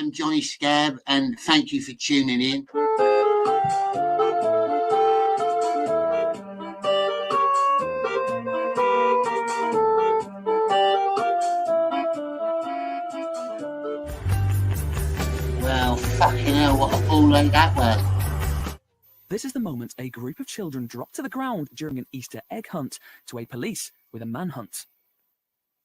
I'm Jonny Scab, and thank you for tuning in. Well, fucking hell, what a ball like that was. This is the moment a group of children drop to the ground during an Easter egg hunt to aid police with a manhunt.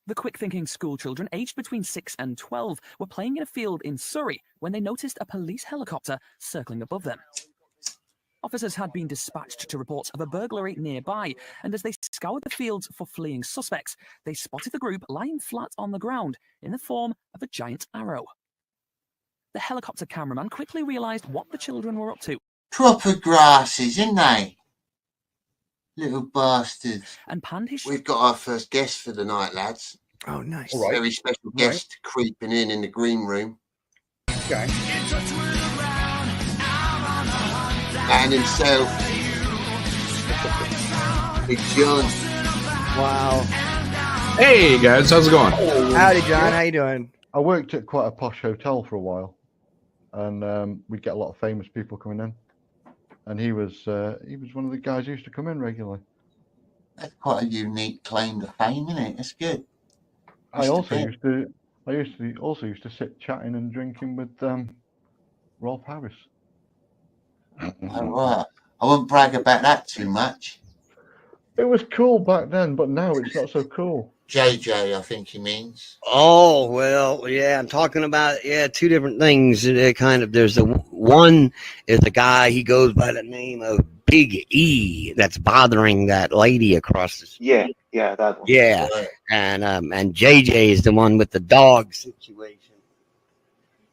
The quick-thinking school children aged between 6 and 12 were playing in a field in Surrey when they noticed a police helicopter circling above them. Officers had been dispatched to report of a burglary nearby, and as they scoured the fields for fleeing suspects, they spotted the group lying flat on the ground in the form of a giant arrow. The helicopter cameraman quickly realised what the children were up to. Proper grasses, isn't they? Little bastards. And panned his... We've got our first guest for the night, lads. Oh, nice. Right. Very special guest creeping in the green room. Okay. And himself. Big John. Wow. Hey, guys. How's it going? Howdy, John. How you doing? I worked at quite a posh hotel for a while. And we'd get a lot of famous people coming in. And he was one of the guys who used to come in regularly. That's quite a unique claim to fame, isn't it? That's good. I used to sit chatting and drinking with Rolf Harris. All right. I won't brag about that too much. It was cool back then, but now it's not so cool. JJ, I think he means. Oh, well, yeah, I'm talking about, two different things. There's the one is the guy, he goes by the name of Big E, that's bothering that lady across the street. Yeah, that one. Yeah, and JJ is the one with the dog situation.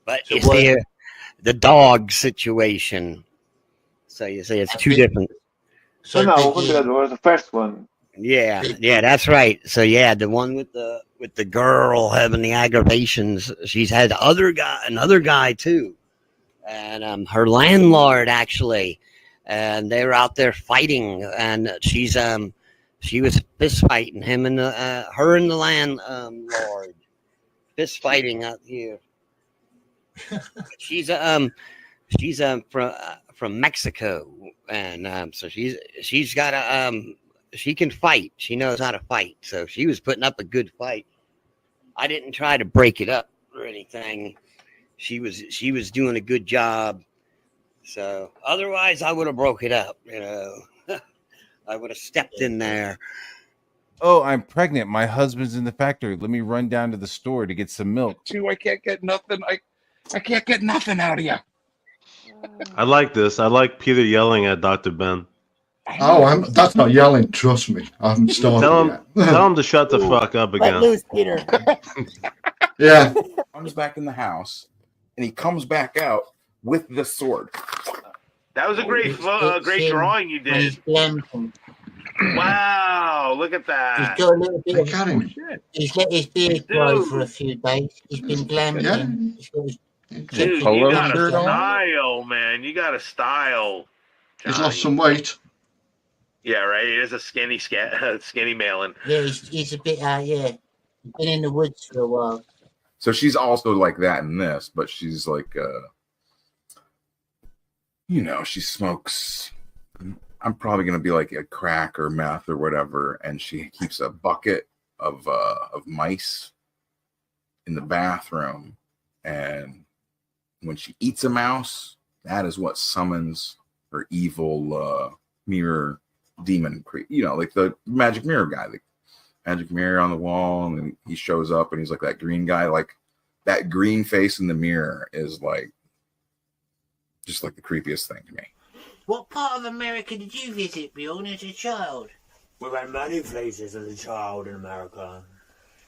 But So it's the dog situation. So you say it's two different. So no, that was the first one. Yeah, that's right. So yeah, the one with the girl having the aggravations, she's had another guy too, and her landlord actually, and they were out there fighting, and she was fist fighting him and her and the landlord fist fighting out here. She's from Mexico, and so she's got a she can fight. She knows how to fight. So she was putting up a good fight. I didn't try to break it up or anything. She was doing a good job. So otherwise I would have broke it up, I would have stepped in there. Oh, I'm pregnant. My husband's in the factory. Let me run down to the store to get some milk. I can't get nothing. I can't get nothing out of you. I like this. I like Peter yelling at Dr. Ben. Oh, that's not yelling. Trust me, I haven't started yet. Tell him to shut the fuck up again. Let loose, Peter. Yeah. Comes back in the house, and he comes back out with the sword. That was a great drawing you did. Wow, look at that. He's got a little bit of He's let his beard grow for a few days. He's been glamping. Yeah. Dude, you got a style, man. You got a style. Johnny. He's lost some weight. Yeah, right. He is a skinny malin. Yeah, he's a bit, He's been in the woods for a while. So she's also like that in this, but she's like, she smokes. I'm probably going to be like a crack or meth or whatever. And she keeps a bucket of mice in the bathroom. And when she eats a mouse, that is what summons her evil mirror demon, like the magic mirror guy, the magic mirror on the wall, and then he shows up and he's like that green guy. Like that green face in the mirror is like just like the creepiest thing to me. What part of America did you visit, Bjorn, as a child? We went many places as a child in America.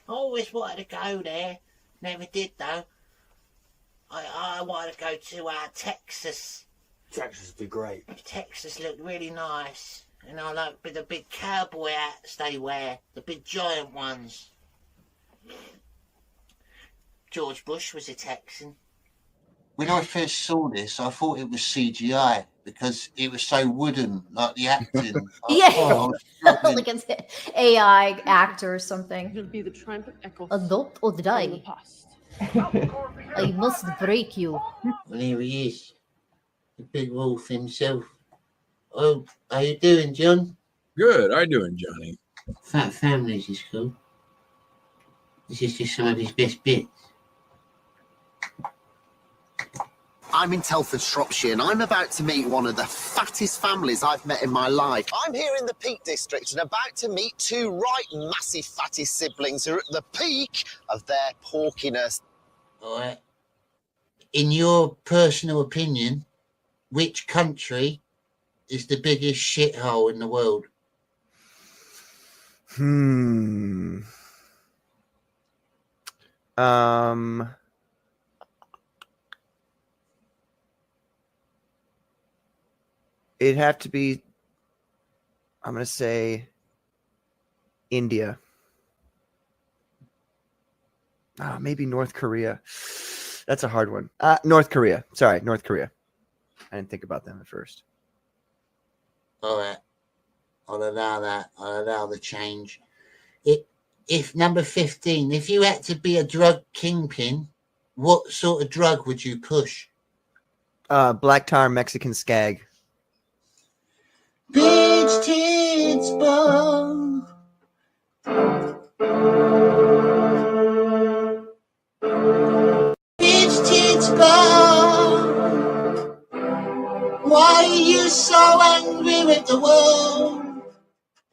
I always wanted to go there. Never did though. I wanted to go to Texas. Texas would be great. Texas looked really nice. And I like the big cowboy hats they wear. The big giant ones. George Bush was a Texan. When I first saw this, I thought it was CGI because it was so wooden, like the acting. Like an AI actor or something. It'll be the triumphant echo. Adult or die. I must break you. Well, here he is, the big wolf himself. Oh, how you doing, John? Good. How you doing, Johnny? Fat Families is cool. This is just some of his best bits. I'm in Telford, Shropshire, and I'm about to meet one of the fattest families I've met in my life. I'm here in the Peak District and about to meet two right massive fatty siblings who are at the peak of their porkiness. All right. In your personal opinion, which country is the biggest shithole in the world? It'd have to be, I'm going to say, India. Maybe North Korea. That's a hard one. North Korea. Sorry, North Korea. I didn't think about them at first. All right. I'll allow that. I'll allow the change. If number 15, if you had to be a drug kingpin, what sort of drug would you push? Black tar Mexican skag. Bitch tits bone. Bitch tits bone. Why are you so angry with the world?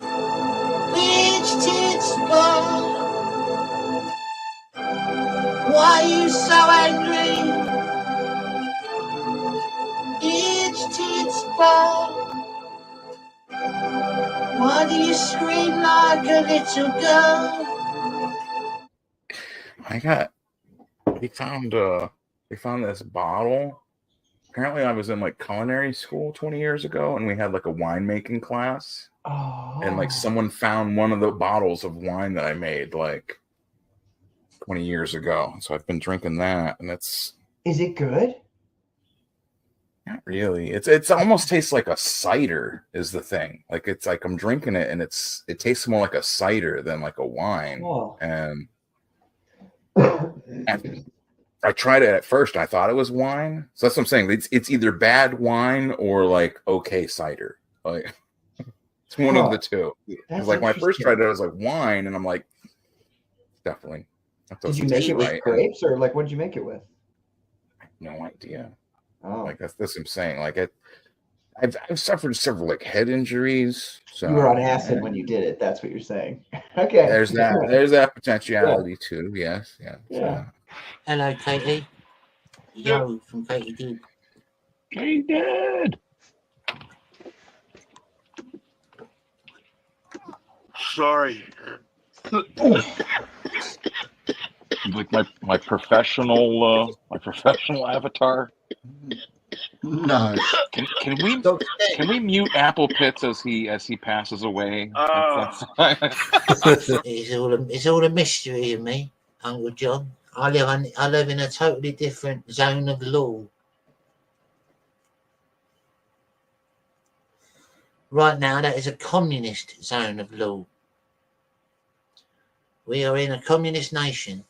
Bitch tits bone. Why are you so angry? Bitch tits bone. Why do you scream like a little girl? They found this bottle. Apparently I was in like culinary school 20 years ago and we had like a winemaking class. And like someone found one of the bottles of wine that I made like 20 years ago. So I've been drinking that and Is it good? Not really. It's almost tastes like a cider is the thing. Like it's like I'm drinking it and it tastes more like a cider than like a wine. Oh. And I tried it at first. I thought it was wine. So that's what I'm saying. It's either bad wine or like okay cider. Like it's one of the two. Because like when I first tried it, I was like wine, and I'm like, definitely. Did you make it with grapes, or like what did you make it with? I have no idea. Oh. Like that's what I'm saying. Like I've suffered several like head injuries. So You were on acid when you did it. That's what you're saying. Okay. There's that potentiality too. Yes. Yeah. Yeah. Hello, Katie. Yo, from Katie D. Katie Dad. Sorry. Like my professional avatar. No. Can we mute Apple Pitts as he passes away? It's all a mystery of me, Uncle John. I live in a totally different zone of law. Right now, that is a communist zone of law. We are in a communist nation,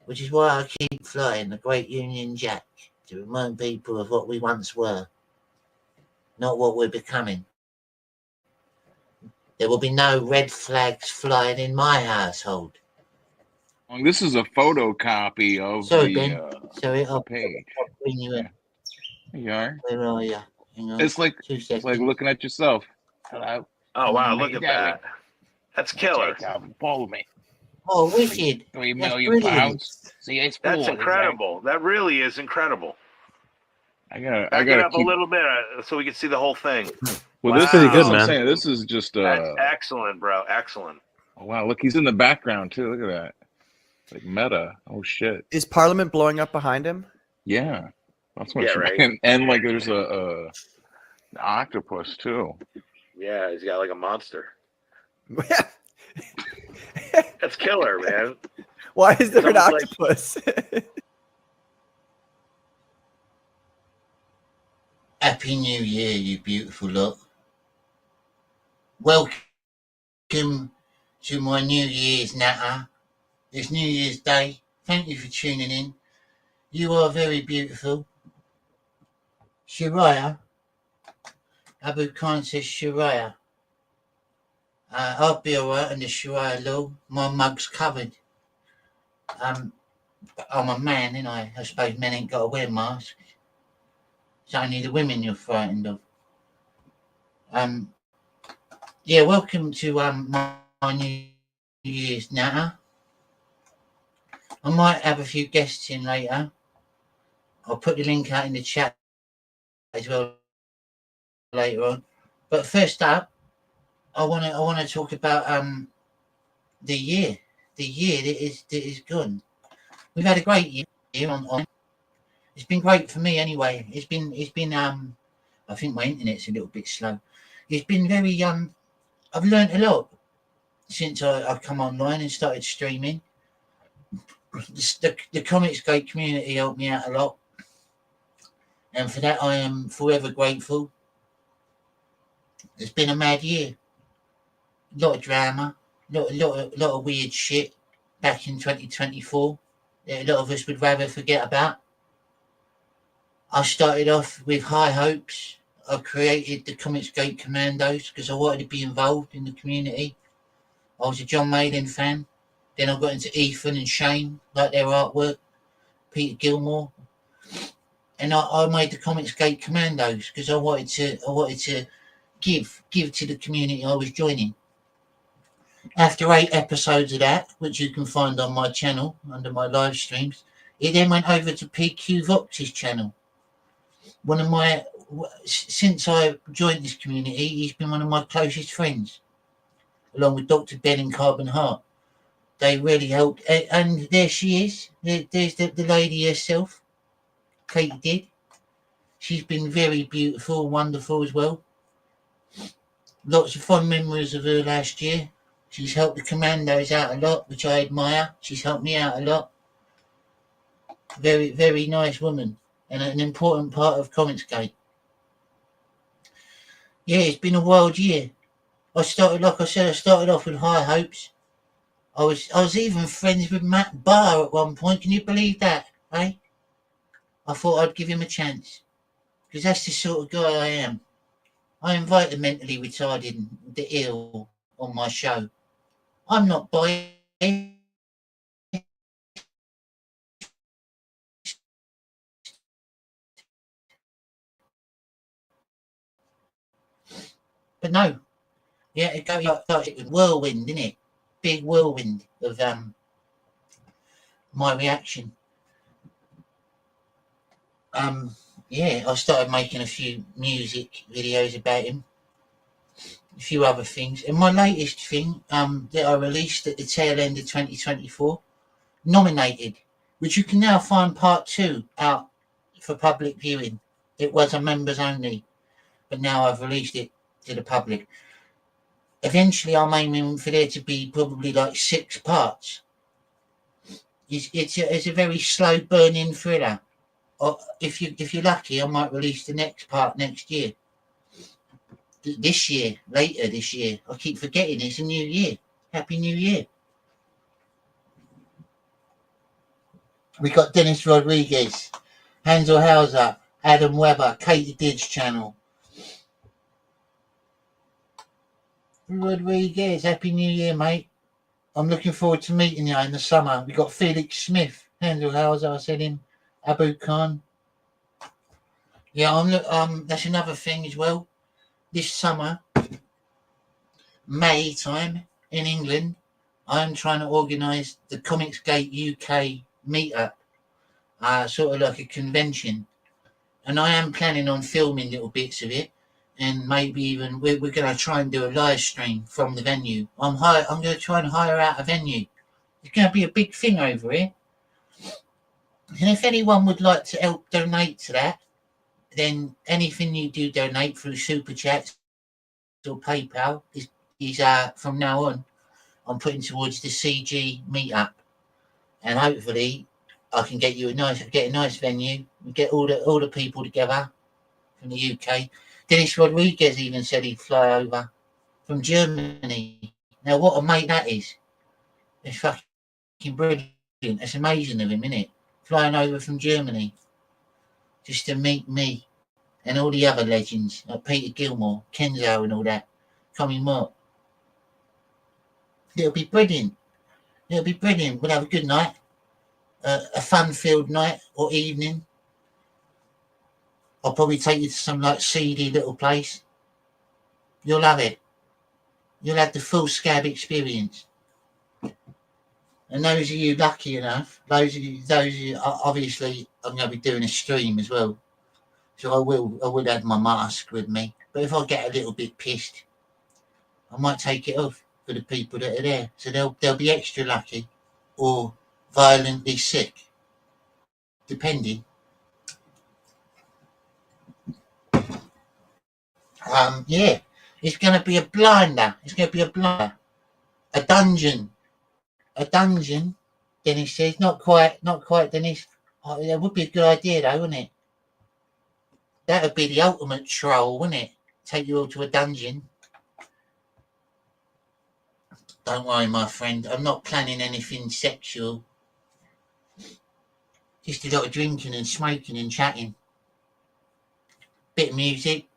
which is why I keep flying the Great Union Jack to remind people of what we once were, not what we're becoming. There will be no red flags flying in my household. This is a photocopy of Ben. Sorry, I'll page. bring you in. There you are. Where are you? Hang on. It's like looking at yourself. Hello. Oh wow, look at that. That's killer. Follow me. Oh, wicked. 3 That's million brilliant. pounds. See, it's That's incredible. That really is incredible. I Back gotta it up keep... a little bit so we can see the whole thing. Well, this is pretty good, I'm man. saying, this is just That's excellent, bro. Excellent. Oh, wow, look, he's in the background too. Look at that. Like meta. Oh shit. Is Parliament blowing up behind him? Yeah. That's what Yeah, you right. mean. And like there's an octopus too. Yeah, he's got like a monster. That's killer, man. Why is there an Sounds like- octopus? Happy New Year, you beautiful lot. Welcome to my New Year's natter. It's New Year's Day Thank you for tuning in. You are very beautiful. Shariah. Abu Khan says Shariah. I'll be alright under Shariah law. My mug's covered. I'm a man, ain't I? I suppose men ain't got to wear masks. It's only the women you're frightened of. Yeah, welcome to my New Year's Natter. I might have a few guests in later. I'll put the link out in the chat as well later on. But first up, I want to talk about the year that is gone. We've had a great year on. It's been great for me anyway. It's been I think my internet's a little bit slow. It's been very I've learned a lot since I've come online and started streaming. The Comics Gate community helped me out a lot, and for that I am forever grateful. It's been a mad year. A lot of drama, a lot of weird shit back in 2024 that a lot of us would rather forget about. I started off with high hopes. I created the Comics Gate Commandos because I wanted to be involved in the community. I was a John Mayden fan. Then I got into Ethan and Shane, like their artwork, Peter Gilmore. And I made the Comics Gate Commandos because I wanted to give to the community I was joining. After 8 episodes of that, which you can find on my channel under my live streams, it then went over to PQ Vox's channel. Since I joined this community, he's been one of my closest friends, along with Dr. Ben and Carbon Heart. They really helped. And there she is. There's the lady herself, Katie Did. She's been very beautiful and wonderful as well. Lots of fond memories of her last year. She's helped the Commandos out a lot, which I admire. She's helped me out a lot. Very, very nice woman and an important part of Comics Gate. Yeah, it's been a wild year. Like I said, I started off with high hopes. I was even friends with Matt Barr at one point. Can you believe that? Eh? I thought I'd give him a chance because that's the sort of guy I am. I invite the mentally retarded and the ill on my show. I'm not biased. But no, yeah, it was whirlwind, didn't it? Big whirlwind of my reaction. Yeah, I started making a few music videos about him, a few other things, and my latest thing that I released at the tail end of 2024, Nominated, which you can now find part 2 out for public viewing. It was a members only, but now I've released it to the public. Eventually, I'm aiming for there to be probably like 6 parts. It's a very slow burning thriller. Or if you're lucky, I might release the next part next year. Later this year. I keep forgetting it's a new year. Happy New Year. We got Dennis Rodriguez, Hansel Hauser, Adam Weber, Katie Did's channel. Rodriguez, Happy New Year, mate. I'm looking forward to meeting you in the summer. We got Felix Smith, Hansel Hauser, I said him, Abu Khan. Yeah, that's another thing as well. This summer, May time in England, I'm trying to organise the Comics Gate UK meetup, sort of like a convention. And I am planning on filming little bits of it, and maybe even we're going to try and do a live stream from the venue. I'm going to try and hire out a venue. It's going to be a big thing over here. And if anyone would like to help donate to that, then anything you do donate through Super Chats or PayPal is from now on, I'm putting towards the CG meetup. And hopefully I can get a nice venue. We get all the people together from the UK. Dennis Rodriguez even said he'd fly over from Germany. Now what a mate that is. It's fucking brilliant. It's amazing of him, isn't it? Flying over from Germany just to meet me and all the other legends like Peter Gilmore, Kenzo, and all that. Coming Mark. It'll be brilliant. It'll be brilliant. We'll have a good night, a fun-filled night or evening. I'll probably take you to some like seedy little place. You'll love it. You'll have the full Scab experience. And those of you lucky enough, those of you, obviously, I'm going to be doing a stream as well. So I will have my mask with me. But if I get a little bit pissed, I might take it off for the people that are there. So they'll be extra lucky or violently sick, depending. Yeah, it's going to be a blinder. It's going to be a blinder. A dungeon. Dennis says. Not quite, Dennis. Oh, that would be a good idea, though, wouldn't it? That would be the ultimate troll, wouldn't it? Take you all to a dungeon. Don't worry, my friend. I'm not planning anything sexual. Just a lot of drinking and smoking and chatting. Bit of music.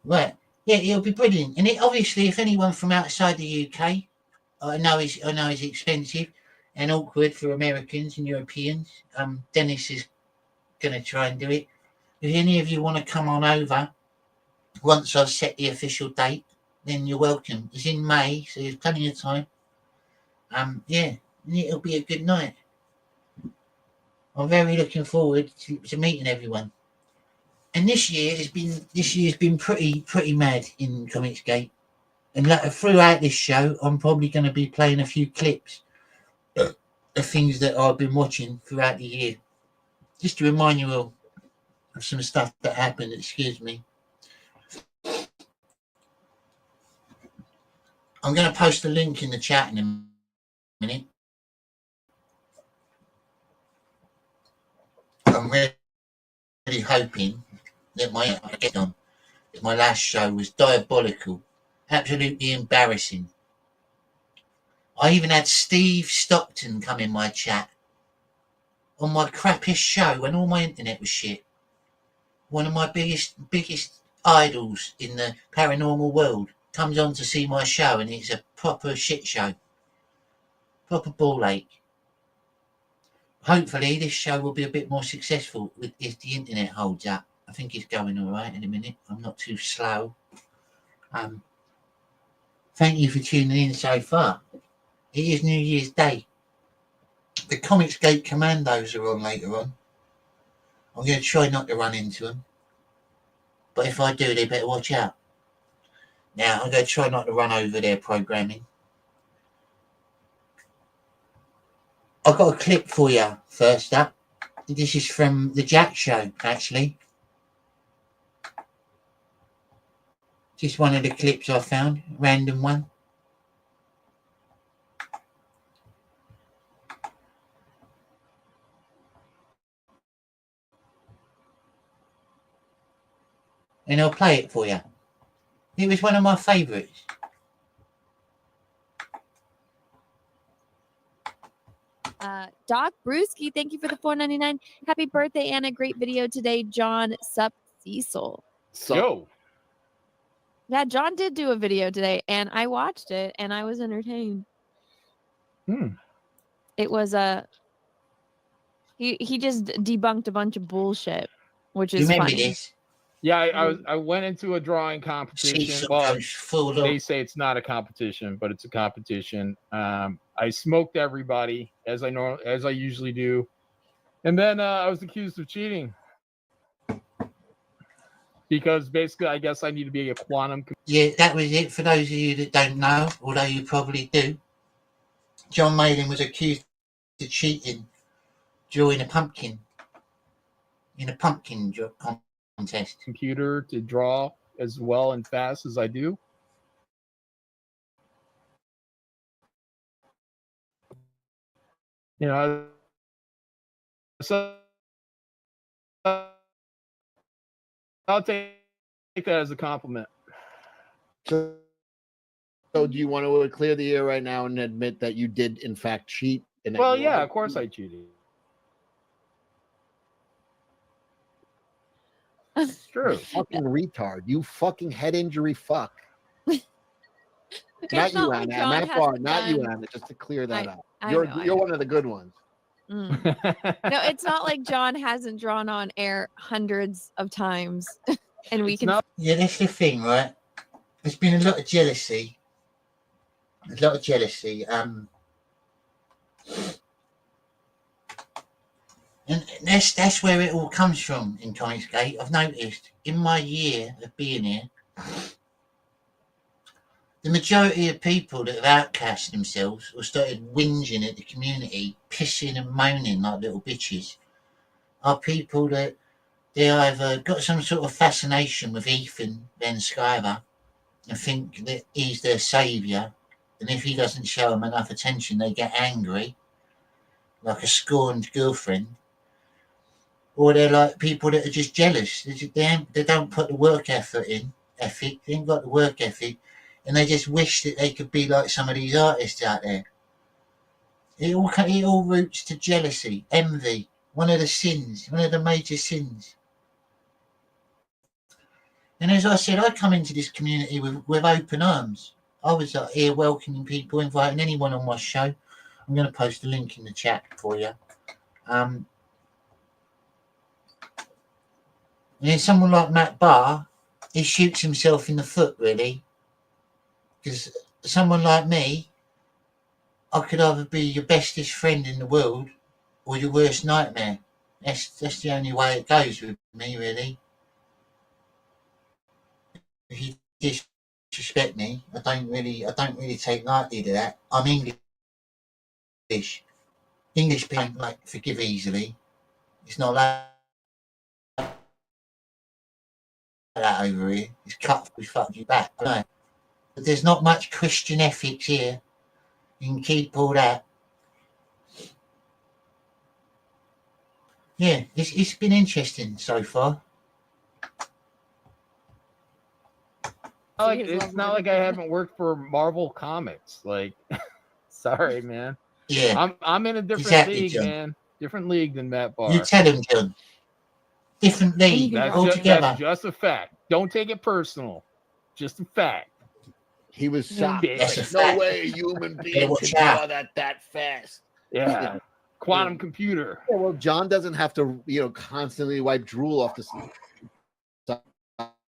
Right. Yeah, it'll be brilliant. And obviously, if anyone from outside the UK, I know it's expensive and awkward for Americans and Europeans. Dennis is going to try and do it. If any of you want to come on over, once I've set the official date, then you're welcome. It's in May, so there's plenty of time. Yeah, it'll be a good night. I'm very looking forward to meeting everyone. And this year's been pretty mad in Comicsgate. And throughout this show, I'm probably going to be playing a few clips of things that I've been watching throughout the year, just to remind you all of some stuff that happened. Excuse me. I'm going to post a link in the chat in a minute. I'm really hoping that my last show was diabolical, absolutely embarrassing. I even had Steve Stockton come in my chat on my crappiest show when all my internet was shit. One of my biggest idols in the paranormal world comes on to see my show, and it's a proper shit show, proper ball ache. Hopefully this show will be a bit more successful if the internet holds up. I think it's going all right in a minute. I'm not too slow. Thank you for tuning in so far. It is New Year's Day. The Comicsgate Commandos are on later on. I'm going to try not to run into them. But if I do, they better watch out. Now, I'm going to try not to run over their programming. I've got a clip for you first up. This is from the Jack Show, actually. Just one of the clips I found, random one. And I'll play it for you. It was one of my favourites. Doc Brewski, thank you for the $4.99. Happy birthday and a great video today, John Sup Cecil. Yo. Yeah, John did do a video today, and I watched it, and I was entertained. It was he just debunked a bunch of bullshit, which is funny. This? Yeah, I went into a drawing competition. Well, they say it's not a competition, but it's a competition. I smoked everybody as I usually do, and then I was accused of cheating because basically, I guess I need to be a quantum. Yeah, that was it. For those of you that don't know, although you probably do, John Mayden was accused of cheating drawing a pumpkin in a pumpkin contest. Computer to draw as well and fast as I do. You know, so I'll take that as a compliment. So do you want to clear the air right now and admit that you did in fact cheat? And that Well, you yeah, are- of course I cheated. It's true. Fucking retard. You fucking head injury fuck. Not It's you, not like Anna. John Matt Barr, hasn't not you, done- Anna. Just to clear that up. I You're know, I you're know. one of the good ones. No, it's not like John hasn't drawn on air hundreds of times, and we can. Yeah, that's the thing, right? There's been a lot of jealousy. And that's where it all comes from in Comicsgate. I've noticed in my year of being here, the majority of people that have outcast themselves or started whinging at the community, pissing and moaning like little bitches, are people that they either got some sort of fascination with Ethan Van Sciver and think that he's their saviour, and if he doesn't show them enough attention, they get angry, like a scorned girlfriend. Or they're like people that are just jealous. They don't put the work ethic. They ain't got the work ethic, and they just wish that they could be like some of these artists out there. It all roots to jealousy, envy. One of the major sins. And as I said, I come into this community with open arms. I was here welcoming people, inviting anyone on my show. I'm going to post a link in the chat for you. And then someone like Matt Barr, he shoots himself in the foot, really. Because someone like me, I could either be your bestest friend in the world or your worst nightmare. That's the only way it goes with me, really. If you disrespect me, I don't really take lightly to that. I'm English. English people don't forgive easily. It's not like that over here. It's cut, we fucked you back. I know. But there's not much Christian ethics here. You can keep all that. Yeah, it's been interesting so far. It's not like I haven't worked for Marvel Comics. Like, sorry, man. Yeah, I'm in a different league, John. man. Different league than Matt Barr. You tell him, John. Different league altogether. That's just a fact. Don't take it personal. Just a fact. He was shocked. That's Like, a no fact. way a human being Gotta can watch draw out. that fast. Yeah. Quantum computer. Yeah, well, John doesn't have to, constantly wipe drool off the side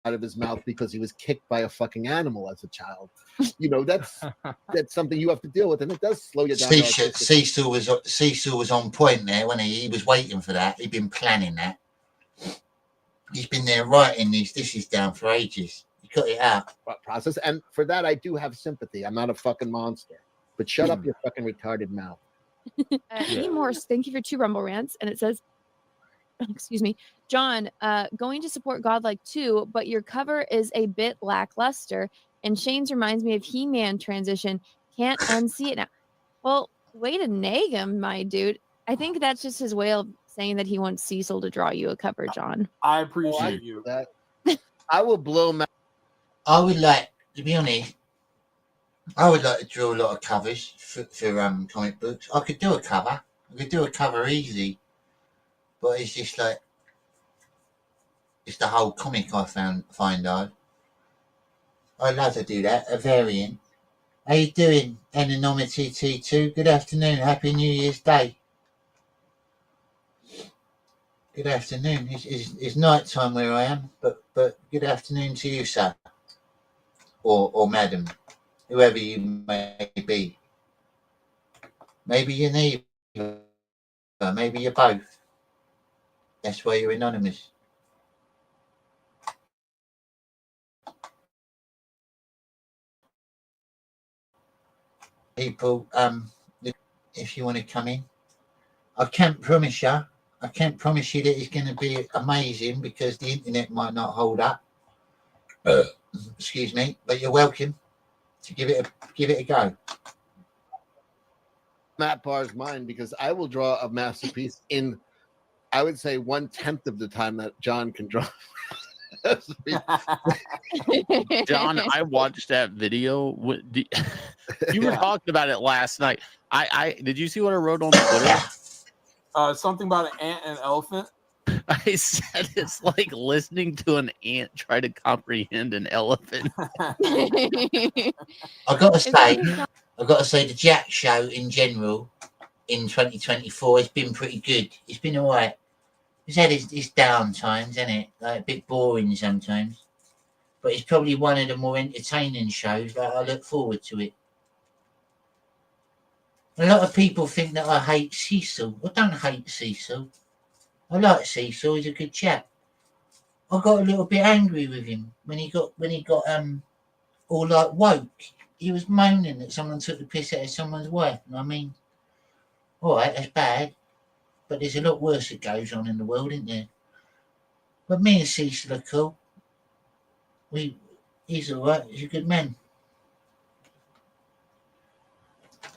of his mouth because he was kicked by a fucking animal as a child. That's something you have to deal with, and it does slow you down. Cecil was on point there when he was waiting for that. He'd been planning that. He's been there writing these dishes down for ages. He cut it out. Process, and for that I do have sympathy. I'm not a fucking monster, but shut up your fucking retarded mouth. Amy Morse, thank you for 2 Rumble rants, and it says, excuse me, John, going to support Godlike 2, but your cover is a bit lackluster, and Shane's reminds me of He-Man transition. Can't unsee it now. Well, way to nag him, my dude. I think that's just his way of saying that he wants Cecil to draw you a cover, John. I appreciate you. That. I will blow my. I would like, to be honest, I would like to draw a lot of covers for comic books. I could do a cover. I could do a cover easy. But it's just like, it's the whole comic I find hard. I'd love to do that, a variant. How you doing, Anonymity T2? Good afternoon, Happy New Year's Day. Good afternoon. It's night time where I am, but good afternoon to you, sir. Or madam, whoever you may be. Maybe you're neither, maybe you're both. That's why you're anonymous. People, if you want to come in, I can't promise you that it's going to be amazing because the internet might not hold up. Excuse me, but you're welcome to give it a go. Matt Barr's mind, because I will draw a masterpiece in, I would say, 1/10 of the time that John can draw. John, I watched that video. You were talking about it last night. I did you see what I wrote on Twitter? Something about an ant and an elephant. I said it's like listening to an ant try to comprehend an elephant. I gotta say, the Jack show in general in 2024 has been pretty good. It's been all right. It's had its down times, hasn't it? Like a bit boring sometimes, but it's probably one of the more entertaining shows. Like I look forward to it. A lot of people think that I hate Cecil. I don't hate Cecil. I like Cecil. He's a good chap. I got a little bit angry with him when he got all like woke. He was moaning that someone took the piss out of someone's wife. And I mean, all right, that's bad, but there's a lot worse that goes on in the world, isn't there? But me and Cecil are cool. He's all right. He's a good man.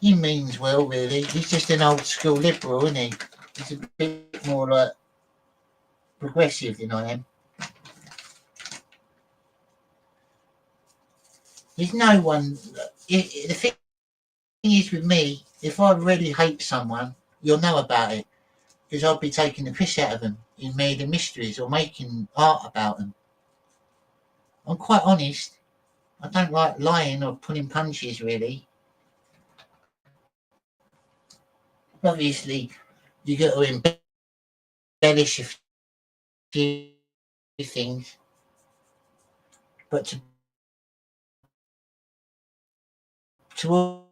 He means well, really. He's just an old school liberal, isn't he? He's a bit more like progressive than I am. There's no one. The thing is with me, if I really hate someone, you'll know about it because I'll be taking the piss out of them in murder mysteries or making art about them. I'm quite honest. I don't like lying or pulling punches, really. Obviously, you got to embellish a few things, but to all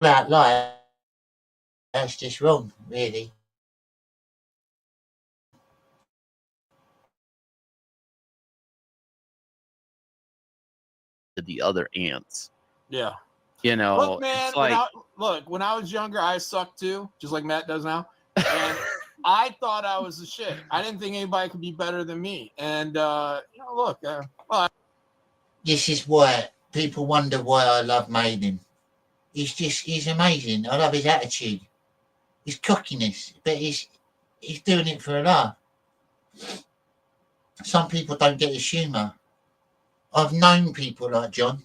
that lie, that's just wrong, really. To the other ants. Yeah. You know, look, man, it's like when I was younger, I sucked too, just like Matt does now. And I thought I was the shit. I didn't think anybody could be better than me. And look, this is why people wonder why I love Maiden. He's amazing. I love his attitude, his cockiness, but he's doing it for a laugh. Some people don't get his humour. I've known people like John.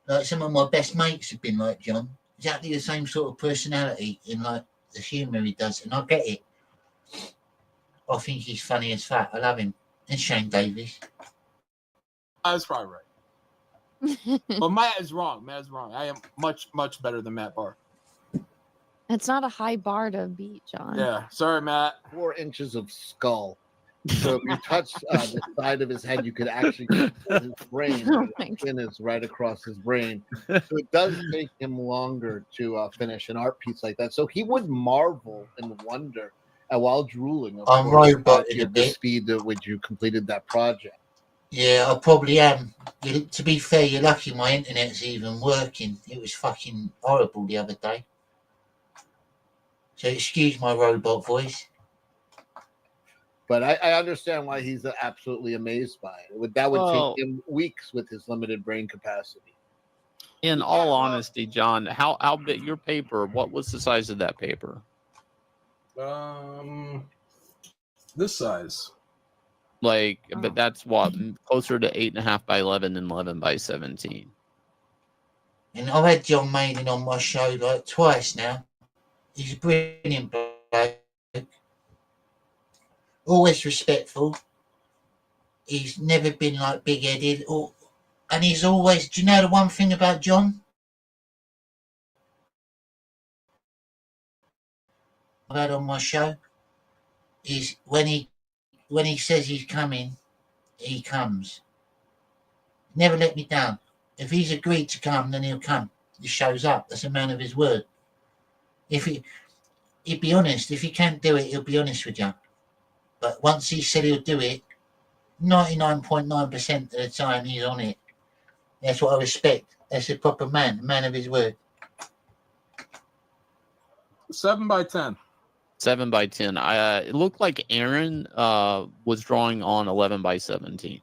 Like some of my best mates have been like John. Exactly the same sort of personality in like the humour he does, and I get it. I think he's funny as fuck. I love him. And Shane Davis. That's probably right. But Matt is wrong. I am much, much better than Matt Barr. It's not a high bar to beat, John. Yeah. Sorry, Matt. 4 inches of skull. So if you touch the side of his head, you could actually feel his brain. His skin is right across his brain. So it does take him longer to finish an art piece like that. So he would marvel and wonder while drooling. I'm roboting a the bit. speed at which you completed that project. Yeah, I probably am. To be fair, you're lucky my internet's even working. It was fucking horrible the other day. So excuse my robot voice. But I understand why he's absolutely amazed by it. That would take him weeks with his limited brain capacity. In all honesty, John, how big your paper? What was the size of that paper? This size. Like, but that's what closer to 8.5 by 11 than 11 by 17. And I've had John Maiden on my show like twice now. He's a brilliant bloke. Always respectful. He's never been like big-headed, and he's always. Do you know the one thing about John? I've had on my show is when he says he's coming, he comes. Never let me down. If he's agreed to come, then he'll come. He shows up. That's a man of his word. He'd be honest. If he can't do it, he'll be honest with you. But once he said he'll do it, 99.9% of the time he's on it. That's what I respect. That's a proper man, a man of his word. 7 by 10. 7 by 10. It looked like Aaron was drawing on 11 by 17.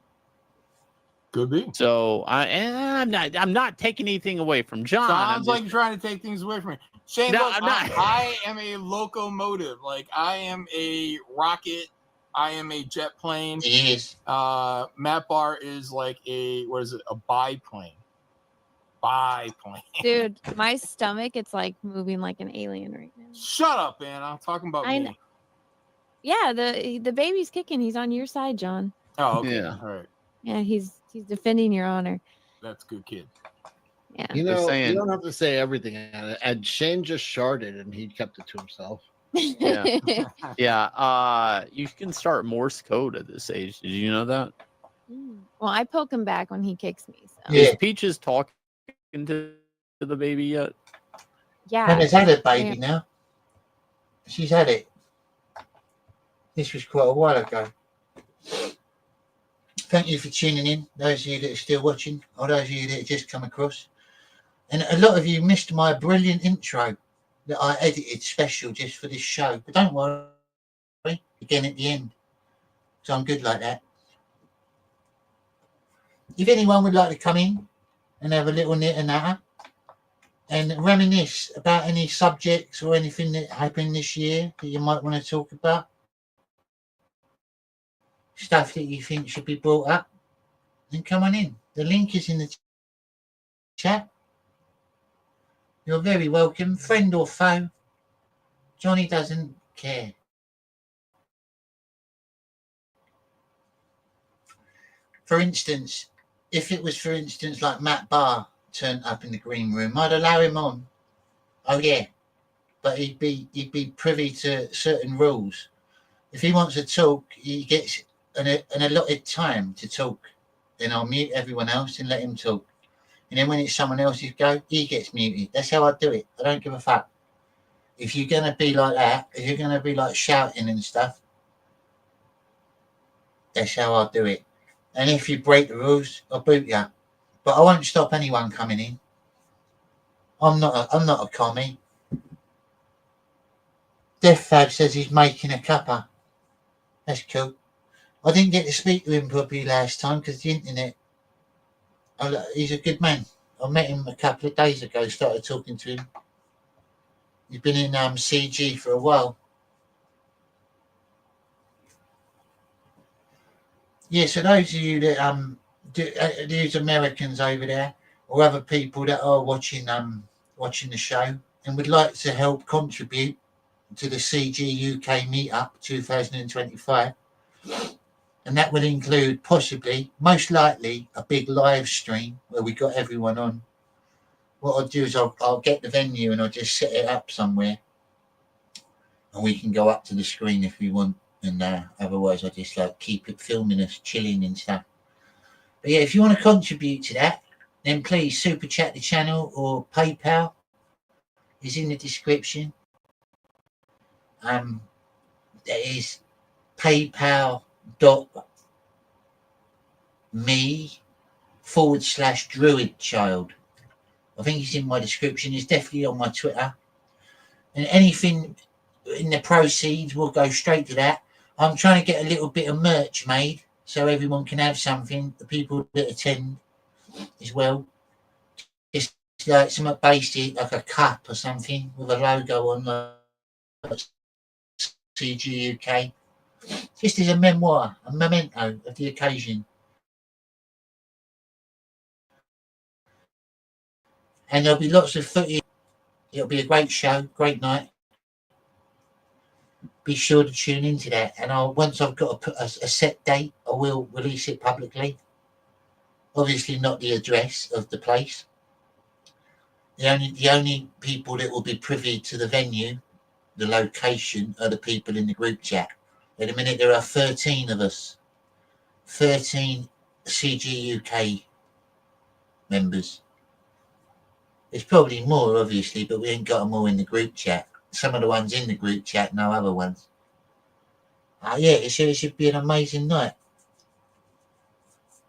Could be. So I'm not taking anything away from John. Sounds like you're trying to take things away from me. Shane, No, look, I'm not. I am a locomotive. Like, I am a rocket. I am a jet plane. He is. Matt Barr is like a biplane. Biplane. Dude, my stomach, it's like moving like an alien right now. Shut up, man. I'm talking about I me. know. Yeah, the baby's kicking. He's on your side, John. Oh, okay. Yeah. All right. Yeah, he's defending your honor. That's a good kid. Yeah. You They're know, saying- you don't have to say everything. And Shane just sharded, and he kept it to himself. Yeah. Yeah. You can start Morse code at this age. Did you know that? Well, I poke him back when he kicks me. So. Is Peaches talking to the baby yet? Yeah. Hannah's had a baby now. She's had it. This was quite a while ago. Thank you for tuning in, those of you that are still watching, or those of you that have just come across. And a lot of you missed my brilliant intro that I edited special just for this show. But don't worry, again at the end. So I'm good like that. If anyone would like to come in and have a little natter and reminisce about any subjects or anything that happened this year that you might want to talk about, stuff that you think should be brought up, then come on in. The link is in the chat. You're very welcome, friend or foe. Johnny doesn't care. For instance, if it was, for instance, like Matt Barr turned up in the green room, I'd allow him on. Oh yeah, but he'd be privy to certain rules. If he wants to talk, he gets an allotted time to talk. Then I'll mute everyone else and let him talk. And then when it's someone else's go, he gets muted. That's how I do it. I don't give a fuck. If you're going to be like that, if you're going to be like shouting and stuff, that's how I do it. And if you break the rules, I'll boot you. But I won't stop anyone coming in. I'm not a commie. Death Fab says he's making a cuppa. That's cool. I didn't get to speak to him properly last time because the internet. He's a good man. I met him a couple of days ago, started talking to him. He's been in CG for a while. Yeah, so those of you that these Americans over there or other people that are watching the show and would like to help contribute to the CG UK meetup 2025, and that will include possibly, most likely, a big live stream where we got everyone on. What I'll do is I'll get the venue and I'll just set it up somewhere, and we can go up to the screen if we want. And otherwise, I just like keep it filming us chilling and stuff. But yeah, if you want to contribute to that, then please super chat the channel or PayPal is in the description. That is paypal.me/druidchild. I think it's in my description. It's definitely on my Twitter. And anything in the proceeds will go straight to that. I'm trying to get a little bit of merch made so everyone can have something, the people that attend as well. Just like something basic, like a cup or something with a logo on, like CG UK. Just as a memoir, a memento of the occasion. And there'll be lots of footage. It'll be a great show, great night. Be sure to tune into that. And once I've got to put a set date, I will release it publicly. Obviously not the address of the place. The only people that will be privy to the venue, the location, are the people in the group chat. At the minute, there are 13 of us. 13 CG UK members. There's probably more, obviously, but we ain't got them all in the group chat. Some of the ones in the group chat, no other ones. Yeah, it should be an amazing night.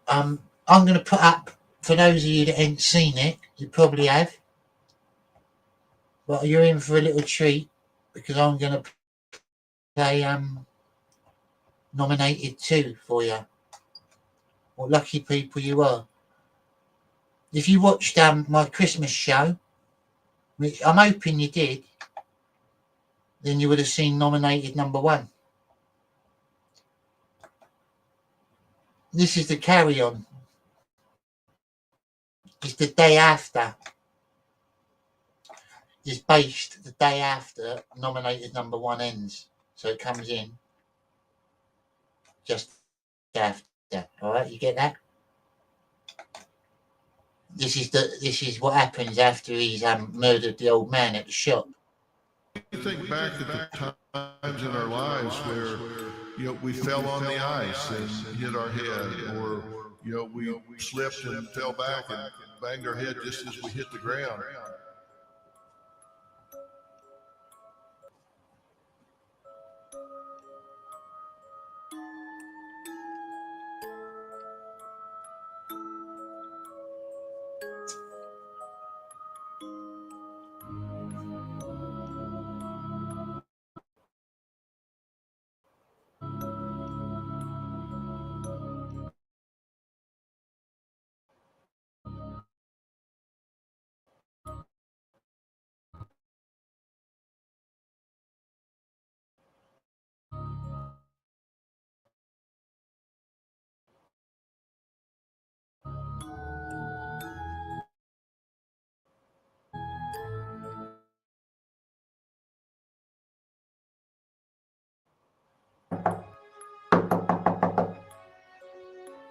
I'm going to put up, for those of you that ain't seen it, you probably have, but you're in for a little treat because I'm going to play Nominated 2 for you. What lucky people you are. If you watched my Christmas show, which I'm hoping you did, then you would have seen nominated number 1. This is the carry-on. It's the day after. It's based the day after nominated number 1 ends. So it comes in just after. All right, you get that? This is what happens after he's murdered the old man at the shop. You think back at the times in our lives where, we fell on the ice and hit our head, or, we slipped and fell back and banged our head just as we hit the ground.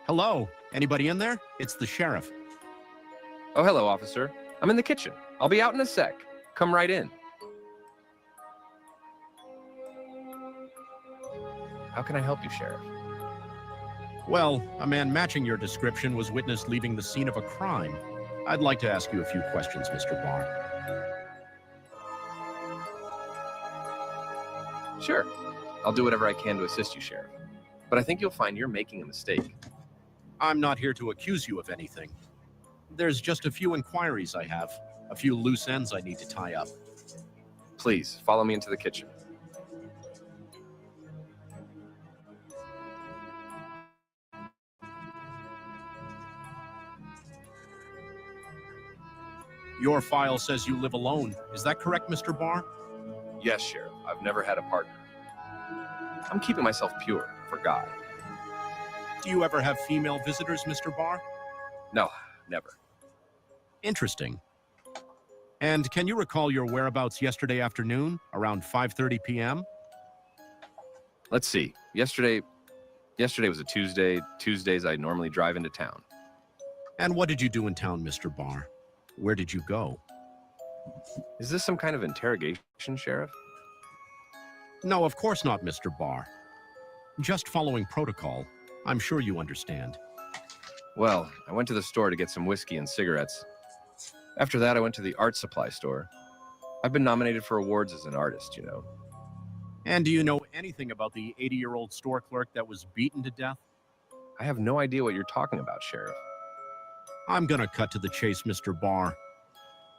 Hello? Anybody in there? It's the sheriff. Oh, hello, officer. I'm in the kitchen. I'll be out in a sec. Come right in. How can I help you, Sheriff? Well, a man matching your description was witnessed leaving the scene of a crime. I'd like to ask you a few questions, Mr. Barr. Sure. I'll do whatever I can to assist you, Sheriff. But I think you'll find you're making a mistake. I'm not here to accuse you of anything. There's just a few inquiries I have, a few loose ends I need to tie up. Please, follow me into the kitchen. Your file says you live alone. Is that correct, Mr. Barr? Yes, Sheriff. I've never had a partner. I'm keeping myself pure, for God. Do you ever have female visitors, Mr. Barr? No, never. Interesting. And can you recall your whereabouts yesterday afternoon, around 5:30 p.m.? Let's see. Yesterday was a Tuesday. Tuesdays, I normally drive into town. And what did you do in town, Mr. Barr? Where did you go? Is this some kind of interrogation, Sheriff? No, of course not, Mr. Barr. Just following protocol. I'm sure you understand. Well, I went to the store to get some whiskey and cigarettes. After that, I went to the art supply store. I've been nominated for awards as an artist, you know. And do you know anything about the 80-year-old store clerk that was beaten to death? I have no idea what you're talking about, Sheriff. I'm gonna cut to the chase, Mr. Barr.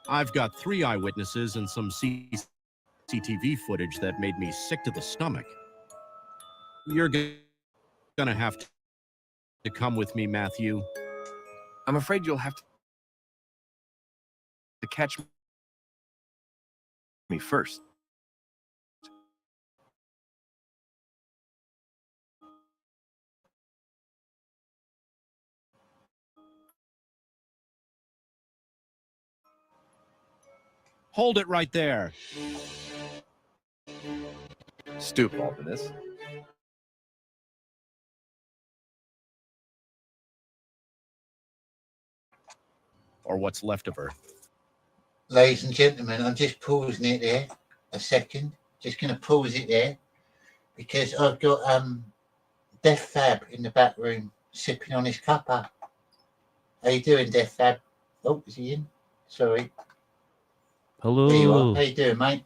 I've got 3 eyewitnesses and some CCTV footage that made me sick to the stomach. You're gonna have to come with me, Matthew. I'm afraid you'll have to catch me first. Hold it right there. Stoop, Alderness. Or what's left of her. Ladies and gentlemen, I'm just pausing it there a second. Just going to pause it there because I've got Death Fab in the back room sipping on his cuppa. How you doing, Death Fab? Oh, is he in? Sorry. Hello. There you are. How you doing, mate?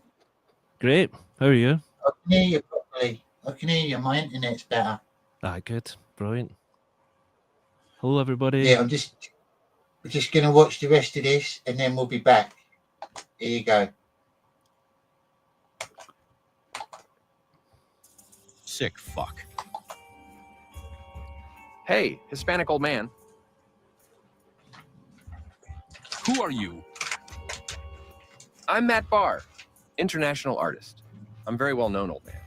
Great. How are you? I can hear you properly. I can hear you. My internet's better. Ah, good. Brilliant. Hello, everybody. Yeah, we're just going to watch the rest of this and then we'll be back. Here you go. Sick fuck. Hey, Hispanic old man. Who are you? I'm Matt Barr, international artist. I'm very well known, old man.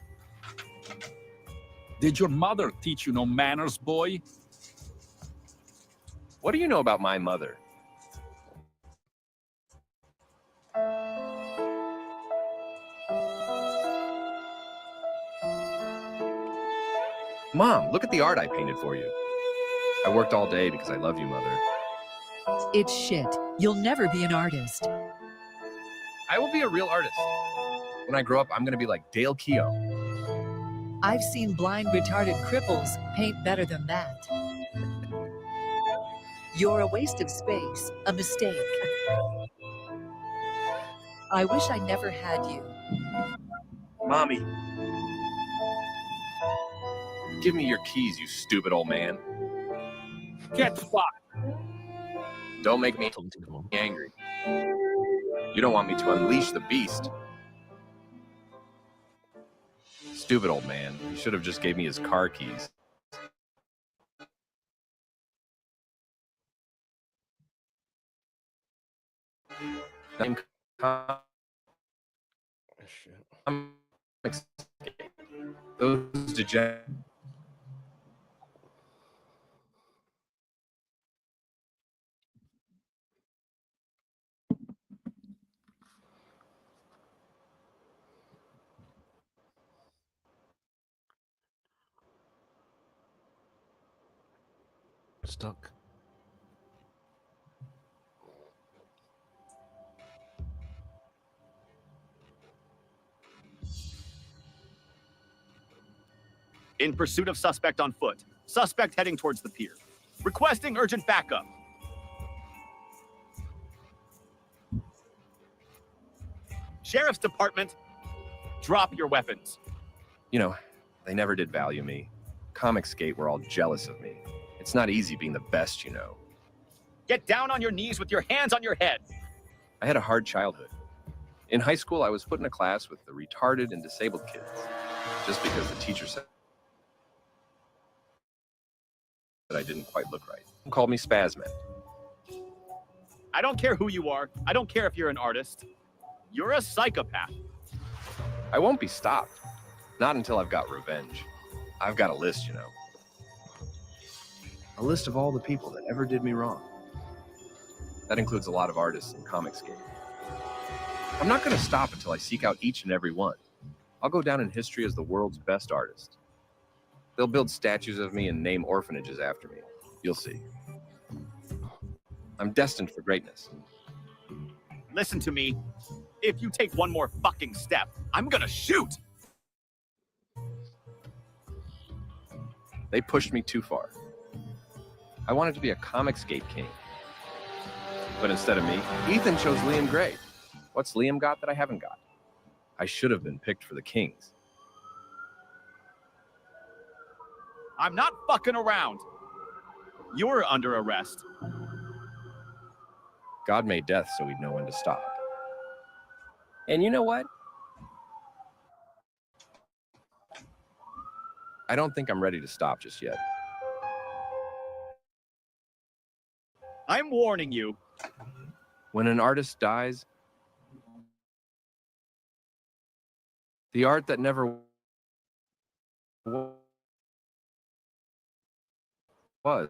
Did your mother teach you no manners, boy? What do you know about my mother? Mom, look at the art I painted for you. I worked all day because I love you, Mother. It's shit. You'll never be an artist. I will be a real artist. When I grow up, I'm going to be like Dale Keough. I've seen blind, retarded cripples paint better than that. You're a waste of space, a mistake. I wish I never had you. Mommy. Give me your keys, you stupid old man. Get fucked. Don't make me angry. You don't want me to unleash the beast. Stupid old man. He should have just gave me his car keys. Those degenerate. Stuck. In pursuit of suspect on foot. Suspect heading towards the pier. Requesting urgent backup. Sheriff's Department, drop your weapons. You know, they never did value me. Comicsgate were all jealous of me. It's not easy being the best, you know. Get down on your knees with your hands on your head. I had a hard childhood. In high school, I was put in a class with the retarded and disabled kids, just because the teacher said that I didn't quite look right. He called me Spazman. I don't care who you are. I don't care if you're an artist. You're a psychopath. I won't be stopped. Not until I've got revenge. I've got a list, you know. A list of all the people that ever did me wrong. That includes a lot of artists in Comicsgate. I'm not going to stop until I seek out each and every one. I'll go down in history as the world's best artist. They'll build statues of me and name orphanages after me. You'll see. I'm destined for greatness. Listen to me. If you take one more fucking step, I'm gonna shoot. They pushed me too far. I wanted to be a Comicsgate king. But instead of me, Ethan chose Liam Gray. What's Liam got that I haven't got? I should have been picked for the Kings. I'm not fucking around. You're under arrest. God made death so we'd know when to stop. And you know what? I don't think I'm ready to stop just yet. I'm warning you. When an artist dies, the art that never was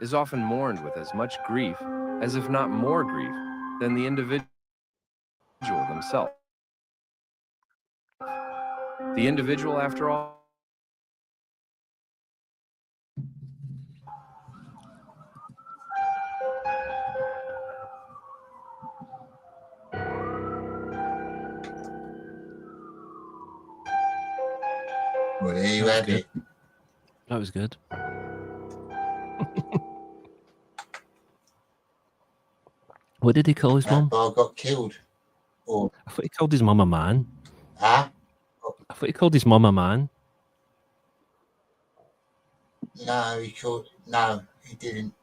is often mourned with as much grief, as if not more grief, than the individual themselves. The individual, after all, Well, there you have it. That was good. What did he call his mum? Bar got killed. Or I thought he called his mum a man. Huh? I thought he called his mum a man. No, he didn't.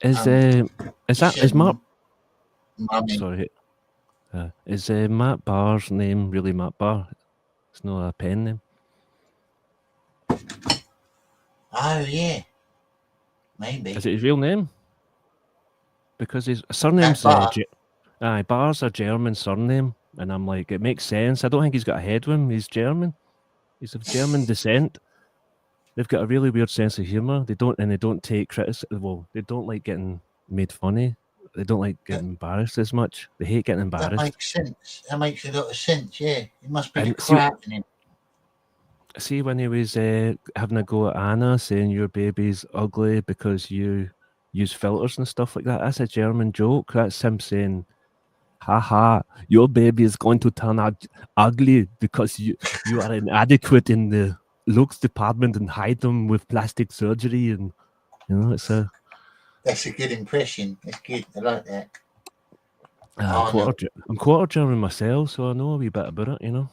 Is Mark? Mummy. Sorry. Is Matt Barr's name really Matt Barr? It's not a pen name. Oh yeah, maybe. Is it his real name? Because his surname's Bar. Bar's a German surname, and I'm like, it makes sense. I don't think he's got a head with him. He's German. He's of German descent. They've got a really weird sense of humor. They don't take criticism. Well, they don't like getting made funny. They don't like getting embarrassed as much. They hate getting embarrassed. That makes sense. That makes a lot of sense. Yeah, it must be And the crap in him. See, when he was having a go at Anna, saying your baby's ugly because you use filters and stuff like that. That's a German joke. That's him saying, haha, your baby is going to turn out ugly because you are inadequate in the looks department and hide them with plastic surgery. And, it's a... That's a good impression. That's good. I like that. I'm quarter German myself, so I know a wee bit about it,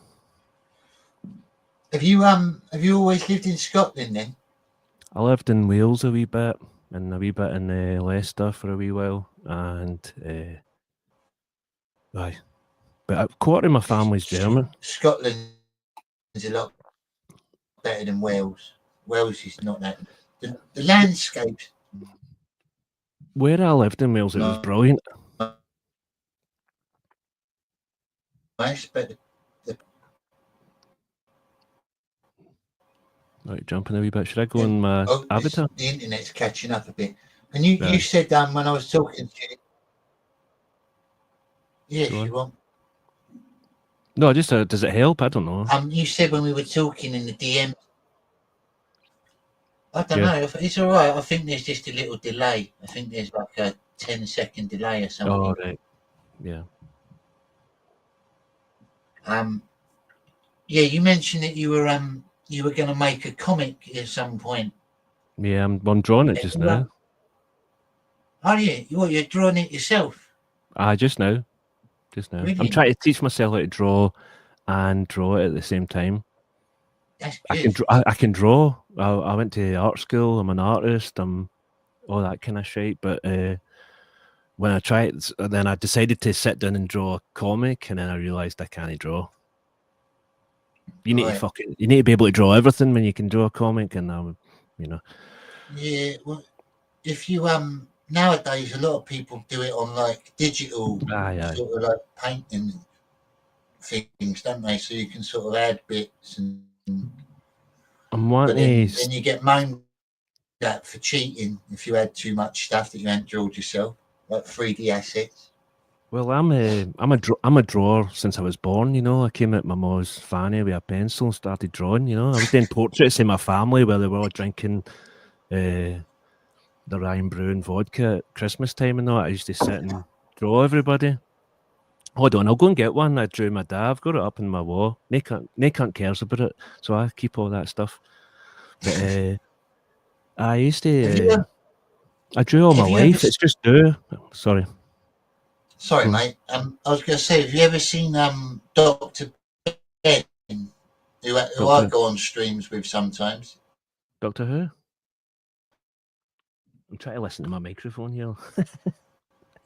Have you always lived in Scotland then? I lived in Wales a wee bit, and a wee bit in Leicester for a wee while, and but a quarter of my family's German. Scotland is a lot better than Wales. Wales is not that. The landscapes. Where I lived in Wales, it was brilliant. Nice, but Right, jumping a wee bit. Should I go on my avatar? The internet's catching up a bit. And you said when I was talking to you. Yes, you want. No, just does it help? I don't know. You said when we were talking in the DM. I don't know. It's all right. I think there's just a little delay. I think there's like a 10-second delay or something. Oh, right. Yeah. Yeah, you mentioned that you were going to make a comic at some point. Yeah, I'm drawing it just now. Oh yeah, you're drawing it yourself. Just now. Brilliant. I'm trying to teach myself how to draw and draw it at the same time. That's good. I can draw. I went to art school. I'm an artist. I'm all that kind of shit. But when I tried, then I decided to sit down and draw a comic, and then I realized I can't draw. You need to be able to draw everything when you can draw a comic, and Yeah, well, if you nowadays a lot of people do it on like digital sort of like painting things, don't they? So you can sort of add bits and then you get moaned at for cheating if you had too much stuff that you hadn't drawn yourself, like 3D assets. Well, I'm a drawer since I was born. I came out my mom's fanny with a pencil and started drawing. I was doing portraits in my family where they were all drinking the Ryan Brew vodka at Christmas time and all. I used to sit and draw everybody. Hold on, I'll go and get one. I drew my dad. I've got it up in my wall. Nick cares about it, so I keep all that stuff. But I used to. I drew all my life. It's just Sorry. Sorry, mate. I was going to say, have you ever seen Dr. Ben, who I go on streams with sometimes? Doctor Who? I'm trying to listen to my microphone here.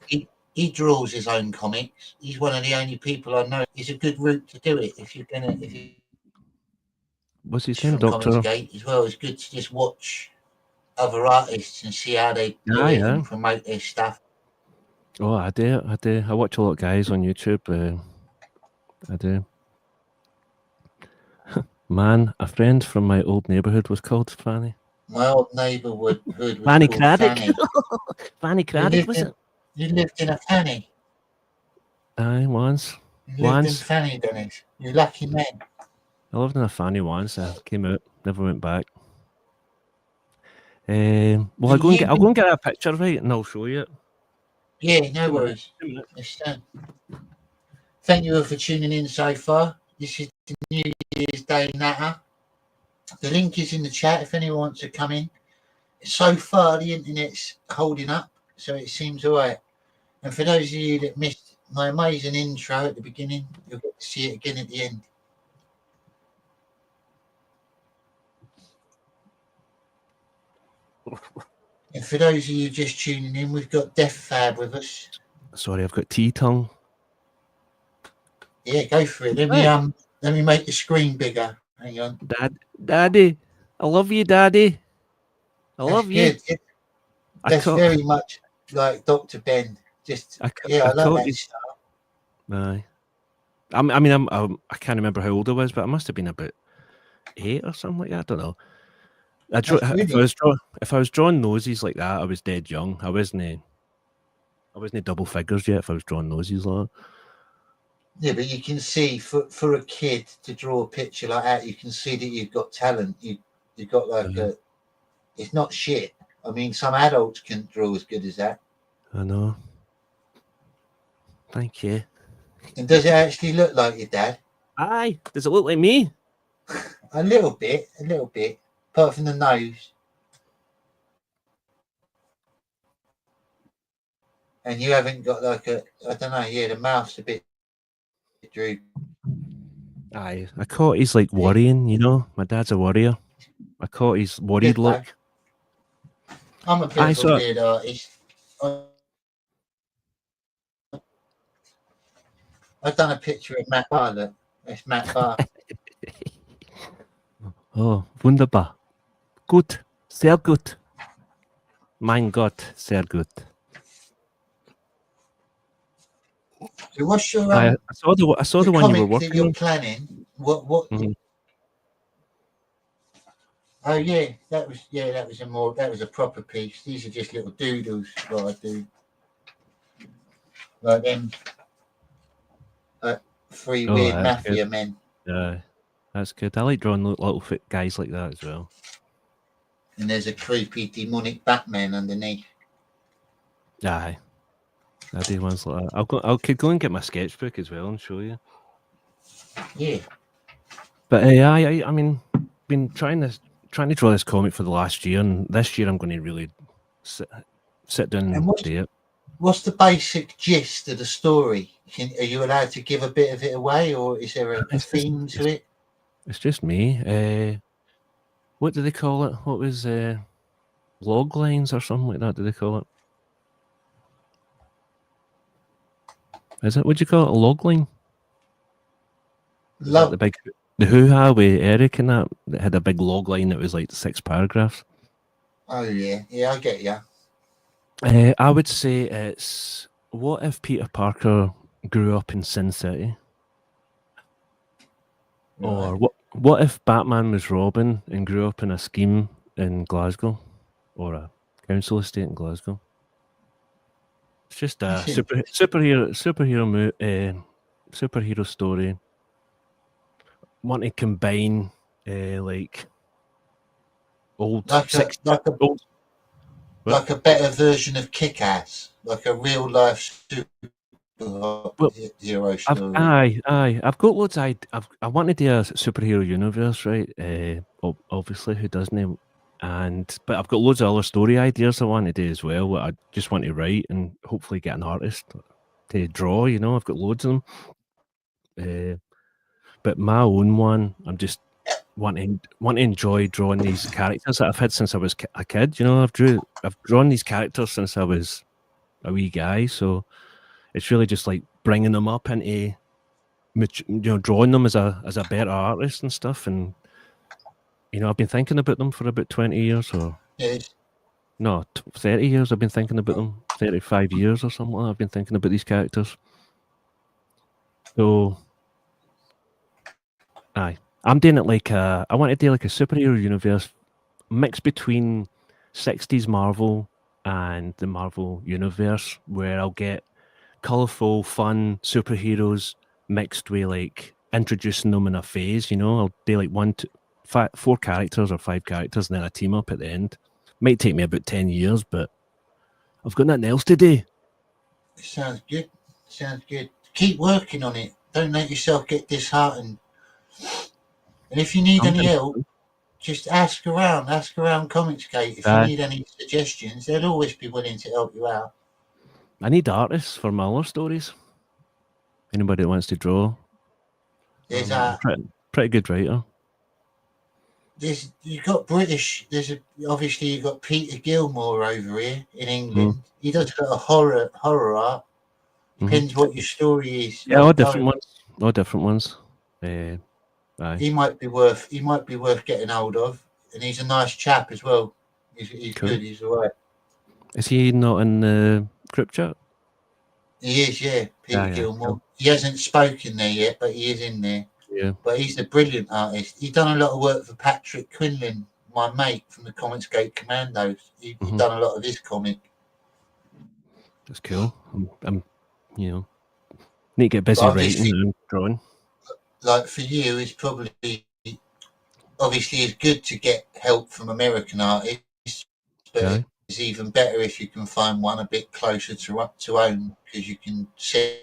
He draws his own comics. He's one of the only people I know. It's a good route to do it if you're gonna. What's his name, Doctor? As well, it's good to just watch other artists and see how they do it and promote their stuff. Oh, I do. I watch a lot of guys on YouTube. I do. Man, a friend from my old neighbourhood was called Fanny. My old neighbourhood was Fanny called Craddock. Fanny. Fanny Craddock, was it? You lived in a fanny. Aye, once. You lived in fanny, Dennis. You lucky man. I lived in a fanny once. I came out, never went back. Well, I'll go and get a picture, right, and I'll show you it. Yeah, no worries. Thank you all for tuning in so far. This is the New Year's Day Natter. The link is in the chat if anyone wants to come in. So far, the internet's holding up, so it seems all right. And for those of you that missed my amazing intro at the beginning, you'll get to see it again at the end. And for those of you just tuning in, we've got Def Fab with us. Sorry, I've got tea-tongue. Yeah, go for it. Let me make the screen bigger. Hang on. Daddy, I love you, Daddy. I love you. That's very much like Dr. Ben. Just I like that style. Aye. I mean, I can't remember how old I was, but I must have been about 8 or something like that. I don't know. If I was drawing noses like that, I was dead young. I wasn't double figures yet. If I was drawing noses like that. Yeah, but you can see for a kid to draw a picture like that, you can see that you've got talent. You've got like it's not shit. I mean, some adults can draw as good as that. I know. Thank you. And does it actually look like your dad? Aye. Does it look like me? A little bit. Apart from the nose. And you haven't got like I don't know, the mouth's a bit droopy. Aye. I caught he's like worrying, you know. My dad's a worrier. I caught his worried look. I'm a bit of a weird artist. I've done a picture of Matt Barr. It's Matt Barr. Oh, wunderbar. Gut. Sehr gut. Mein Gott, sehr gut. So what's your I saw the one you were working that you're on. planning. What? Mm-hmm. Oh yeah, that was a proper piece. These are just little doodles that I do. Like them three weird mafia men. Yeah, that's good. I like drawing little fit guys like that as well. And there's a creepy demonic Batman underneath. Aye. I do ones like that. I could go and get my sketchbook as well and show you. Yeah. But I mean, been trying to draw this comic for the last year, and this year I'm going to really sit down and do it. What's the basic gist of the story? Are you allowed to give a bit of it away, or is there a theme to it? It's just me. What do they call it? What was log lines or something like that? Do they call it? Is it? What do you call it? A log line? The hoo-ha with Eric and that had a big log line that was like 6 paragraphs. Oh yeah, I get you. I would say it's what if Peter Parker grew up in Sin City, or what if Batman was Robin and grew up in a scheme in Glasgow, or a council estate in Glasgow. It's just a superhero story. Want to combine like old like a better version of Kick-Ass, like a real life superhero story. Aye. I've got loads. I want to do a superhero universe, right? Obviously, who doesn't? But I've got loads of other story ideas I want to do as well. I just want to write and hopefully get an artist to draw. You know, I've got loads of them. But my own one, I'm just want to enjoy drawing these characters that I've had since I was a kid. You know, I've drawn these characters since I was a wee guy, so it's really just like bringing them up into, drawing them as a better artist and stuff. And I've been thinking about them for about 20 years, or 30 years. I've been thinking about them, 35 years or something. I've been thinking about these characters. So, aye. I'm doing it like I want to do like a superhero universe mix between 60s Marvel and the Marvel universe, where I'll get colourful, fun superheroes mixed with like introducing them in a phase. I'll do like 4 characters or 5 characters and then a team up at the end. Might take me about 10 years, but I've got nothing else to do. Sounds good. Keep working on it. Don't let yourself get disheartened. And if you need any help, just ask around Comicsgate. If you need any suggestions, they'll always be willing to help you out. I need artists for my other stories. Anybody that wants to draw. There's pretty good writer. You've got British. Obviously you've got Peter Gilmore over here in England. He does got a horror art. Depends what your story is. Yeah, all different ones. He might be worth getting hold of, and he's a nice chap as well. He's Cool. good. He's all right. Is he not in the group chat? He is, yeah. Peter Yeah, Gilmore. cool. He hasn't spoken there yet, but he is in there. Yeah. But he's a brilliant artist. He's done a lot of work for Patrick Quinlan, my mate from the Comicsgate Commandos. He's done a lot of his comic. That's cool. I'm you know, need to get busy But I just writing think, and drawing. like for you, it's probably obviously it's good to get help from American artists, but Aye. it's even better if you can find one a bit closer to own because you can send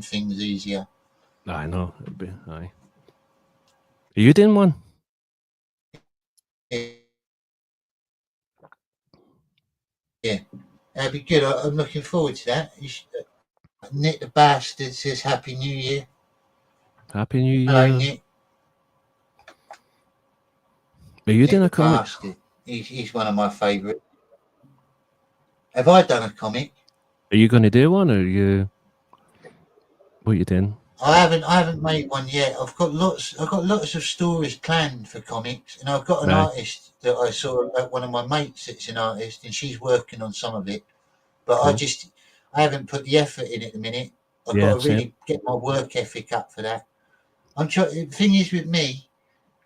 things easier. I know. Aye. Are you doing one? Yeah, that'd be good. I'm looking forward to that. Nick the Bastard says Happy New Year. Happy New Year. Hello, Nick. Are you doing a Nick the comic? Bastard. He's one of my favourites. Have I done a comic? Are you going to do one, or what are you doing? I haven't made one yet. I've got lots of stories planned for comics, and I've got an Right. artist that I saw. One of my mates that's an artist, and she's working on some of it. But Cool. I haven't put the effort in at the minute. I've Yeah, got to really get my work ethic up for that. The thing is with me,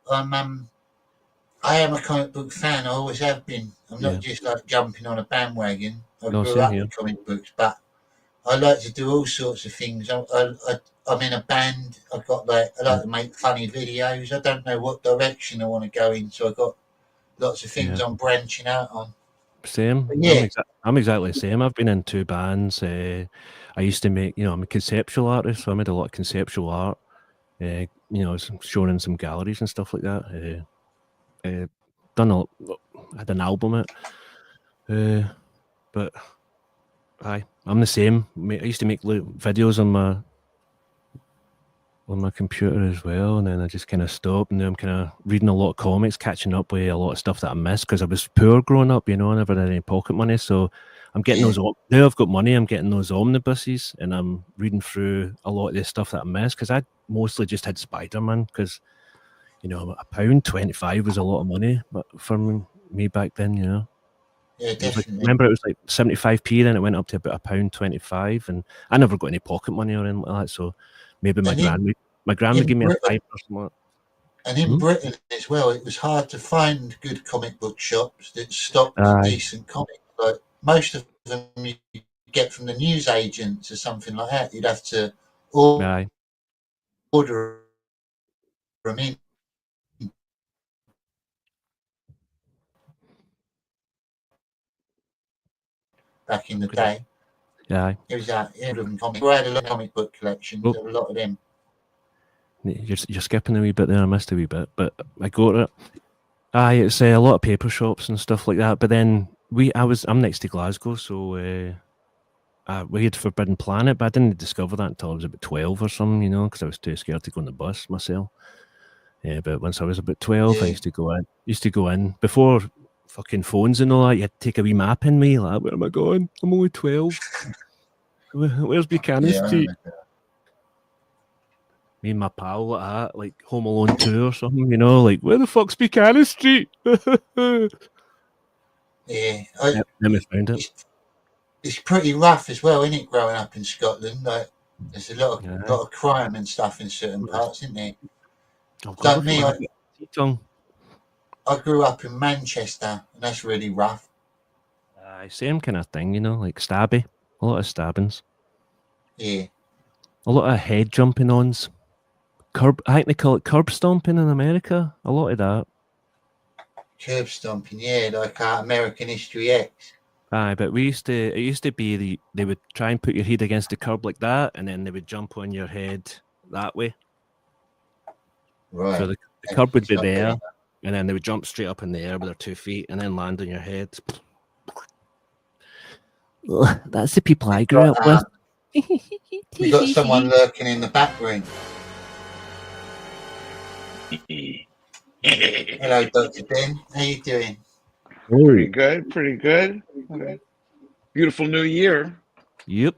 I am a comic book fan. I always have been. I'm not just like jumping on a bandwagon. I No, grew same up here. with comic books, but I like to do all sorts of things. I'm in a band. I like to make funny videos. I don't know what direction I want to go in, so I've got lots of things Yeah. I'm branching out on. Same. But yeah. I'm exactly the same. I've been in 2 bands. I used to make, I'm a conceptual artist, so I made a lot of conceptual art. Shown in some galleries and stuff like that. I had an album out. But I'm the same. I used to make videos on my computer as well, and then I just kind of stopped, and then I'm kind of reading a lot of comics, catching up with a lot of stuff that I missed because I was poor growing up, I never had any pocket money, so I'm getting those. Now I've got money, I'm getting those omnibuses, and I'm reading through a lot of the stuff that I missed because I mostly just had Spider-Man because, £1.25 was a lot of money, but for me back then, Yeah, definitely. Remember, it was like 75p, then it went up to about £1.25, and I never got any pocket money or anything like that. So maybe my gran would give me a £5 or something. And in Britain as well, it was hard to find good comic book shops that stocked decent comics. Like most of them you get from the news agents or something like that. You'd have to order them in. Back in the day. Yeah. It was comic. We had a lot of comic book collections, a lot of them. You're skipping a wee bit there. I missed a wee bit, but I got it. It's a lot of paper shops and stuff like that. But then I'm next to Glasgow, so we had Forbidden Planet, but I didn't discover that until I was about 12 or something, because I was too scared to go on the bus myself. Yeah, but once I was about 12, I used to go in before fucking phones and all that. You had to take a wee map in me, like, where am I going? I'm only 12. Where's Buchanan Street? Me and my pal like that, like Home Alone 2 or something, like, where the fuck's Buchanan Street? Yeah. Then we found it. It's pretty rough as well, isn't it, growing up in Scotland? Like, there's a lot of crime and stuff in certain parts, isn't there? Like me, I grew up in Manchester, and that's really rough. Same kind of thing, like stabby. A lot of stabbings. Yeah. A lot of head jumping ons. I think they call it curb stomping in America. A lot of that. Curb stomping, yeah, like American History X. But it used to be they would try and put your head against the curb like that, and then they would jump on your head that way. Right. So the curb would be there, and then they would jump straight up in the air with their 2 feet, and then land on your head. That's the people I grew up with. We got someone lurking in the back room. Hello, Dr. Ben. How you doing? Pretty good. Okay. Beautiful new year. Yep.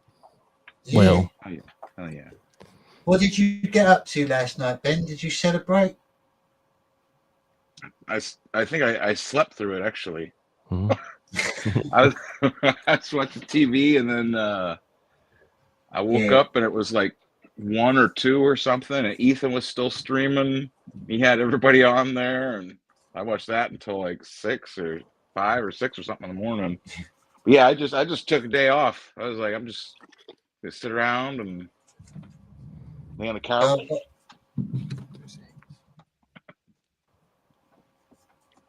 Yeah. Well. Oh yeah. What did you get up to last night, Ben? Did you celebrate? I think I slept through it actually. I was I was watching TV, and then I woke up and it was like 1 or 2 or something, and Ethan was still streaming. He had everybody on there, and I watched that until like 6 or 5 or 6 or something in the morning. But yeah, I just took a day off. I was like, I'm just gonna sit around and lay on the couch.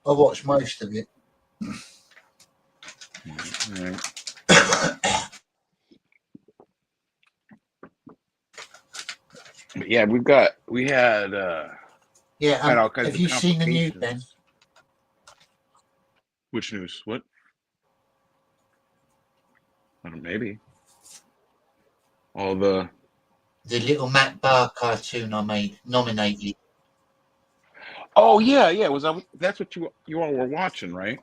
I watched most of it. Right. But yeah, we had had all kinds have of you seen the news, complications. Ben? Which news? What? I don't know, maybe. All the little Matt Barr cartoon I made, nominated. Oh yeah. Was that's what you all were watching, right?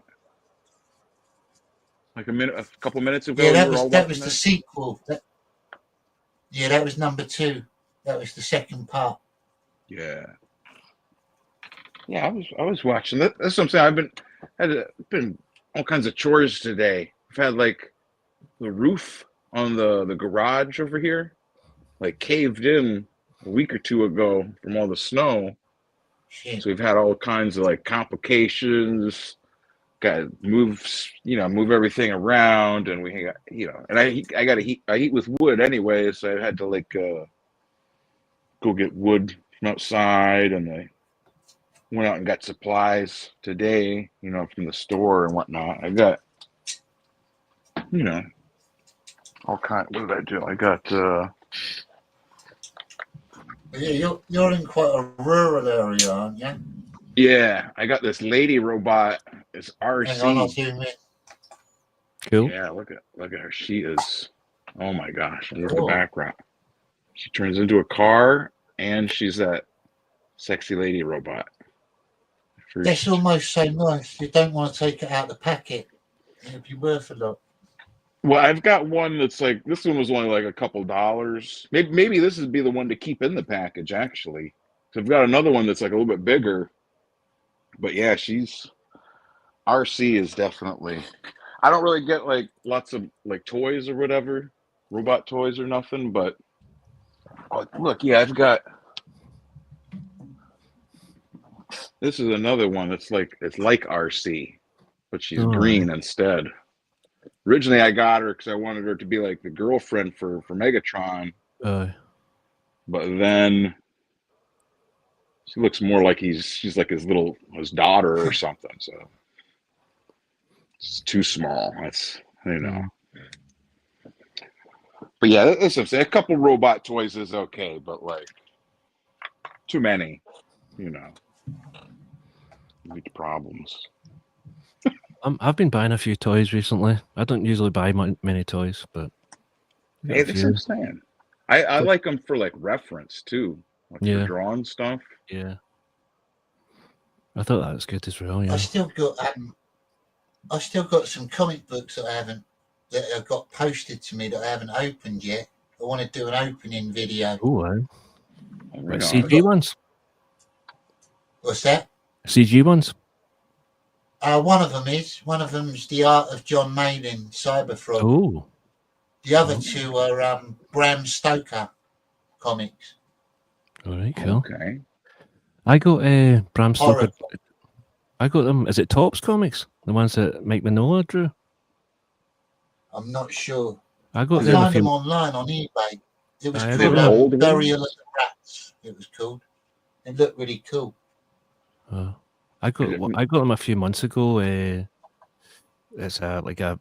Like a couple minutes ago. Yeah, you were all that watching was the that? sequel. That was number 2. That was the second part. Yeah. Yeah, I was watching that. That's what I'm saying. Been all kinds of chores today. I've had like the roof on the garage over here, like caved in a week or 2 ago from all the snow. Shit. So we've had all kinds of like complications. Got to move everything around, and we got, and I got to heat. I heat with wood anyway, so I had to like go get wood from outside, and I went out and got supplies today, from the store and whatnot. I got, all kind. What did I do? I got. Yeah, you're in quite a rural area, aren't you? Yeah, I got this lady robot. It's RC. Hang on, I'll zoom in. Cool. Yeah, look at her. She is. Oh my gosh! Look at the background. She turns into a car, and she's that sexy lady robot. That's almost so nice. You don't want to take it out the packet. It'd be worth a lot. Well, I've got one that's like, this one was only like a couple dollars. Maybe this would be the one to keep in the package, actually. So I've got another one that's like a little bit bigger. But yeah, RC is definitely. I don't really get like lots of like toys or whatever, robot toys or nothing. But look, yeah, I've got. This is another one that's like RC, but she's green instead. Originally, I got her because I wanted her to be like the girlfriend for Megatron. But then she looks more like she's like his daughter or something. So it's too small. That's But yeah, that's what I'm saying. A couple robot toys is okay, but like too many, lead to problems. I've been buying a few toys recently. I don't usually buy many toys, but hey, that's what I'm saying. I like them for like reference too, like for drawing stuff. Yeah, I thought that was good as well. Yeah, I still got some comic books that have got posted to me that I haven't opened yet. I want to do an opening video. Like CG ones. What's that? CG ones. One of them's The Art of John Mayling, Cyberfrog. Oh. The other 2 are Bram Stoker comics. All right, cool. Okay. I got Bram Stoker. I got them. Is it Topps Comics? The ones that Mike Mignola drew? I'm not sure. I got them online on eBay. It was called Burial of the Rats. It was called. It looked really cool. I got them a few months ago. It's like a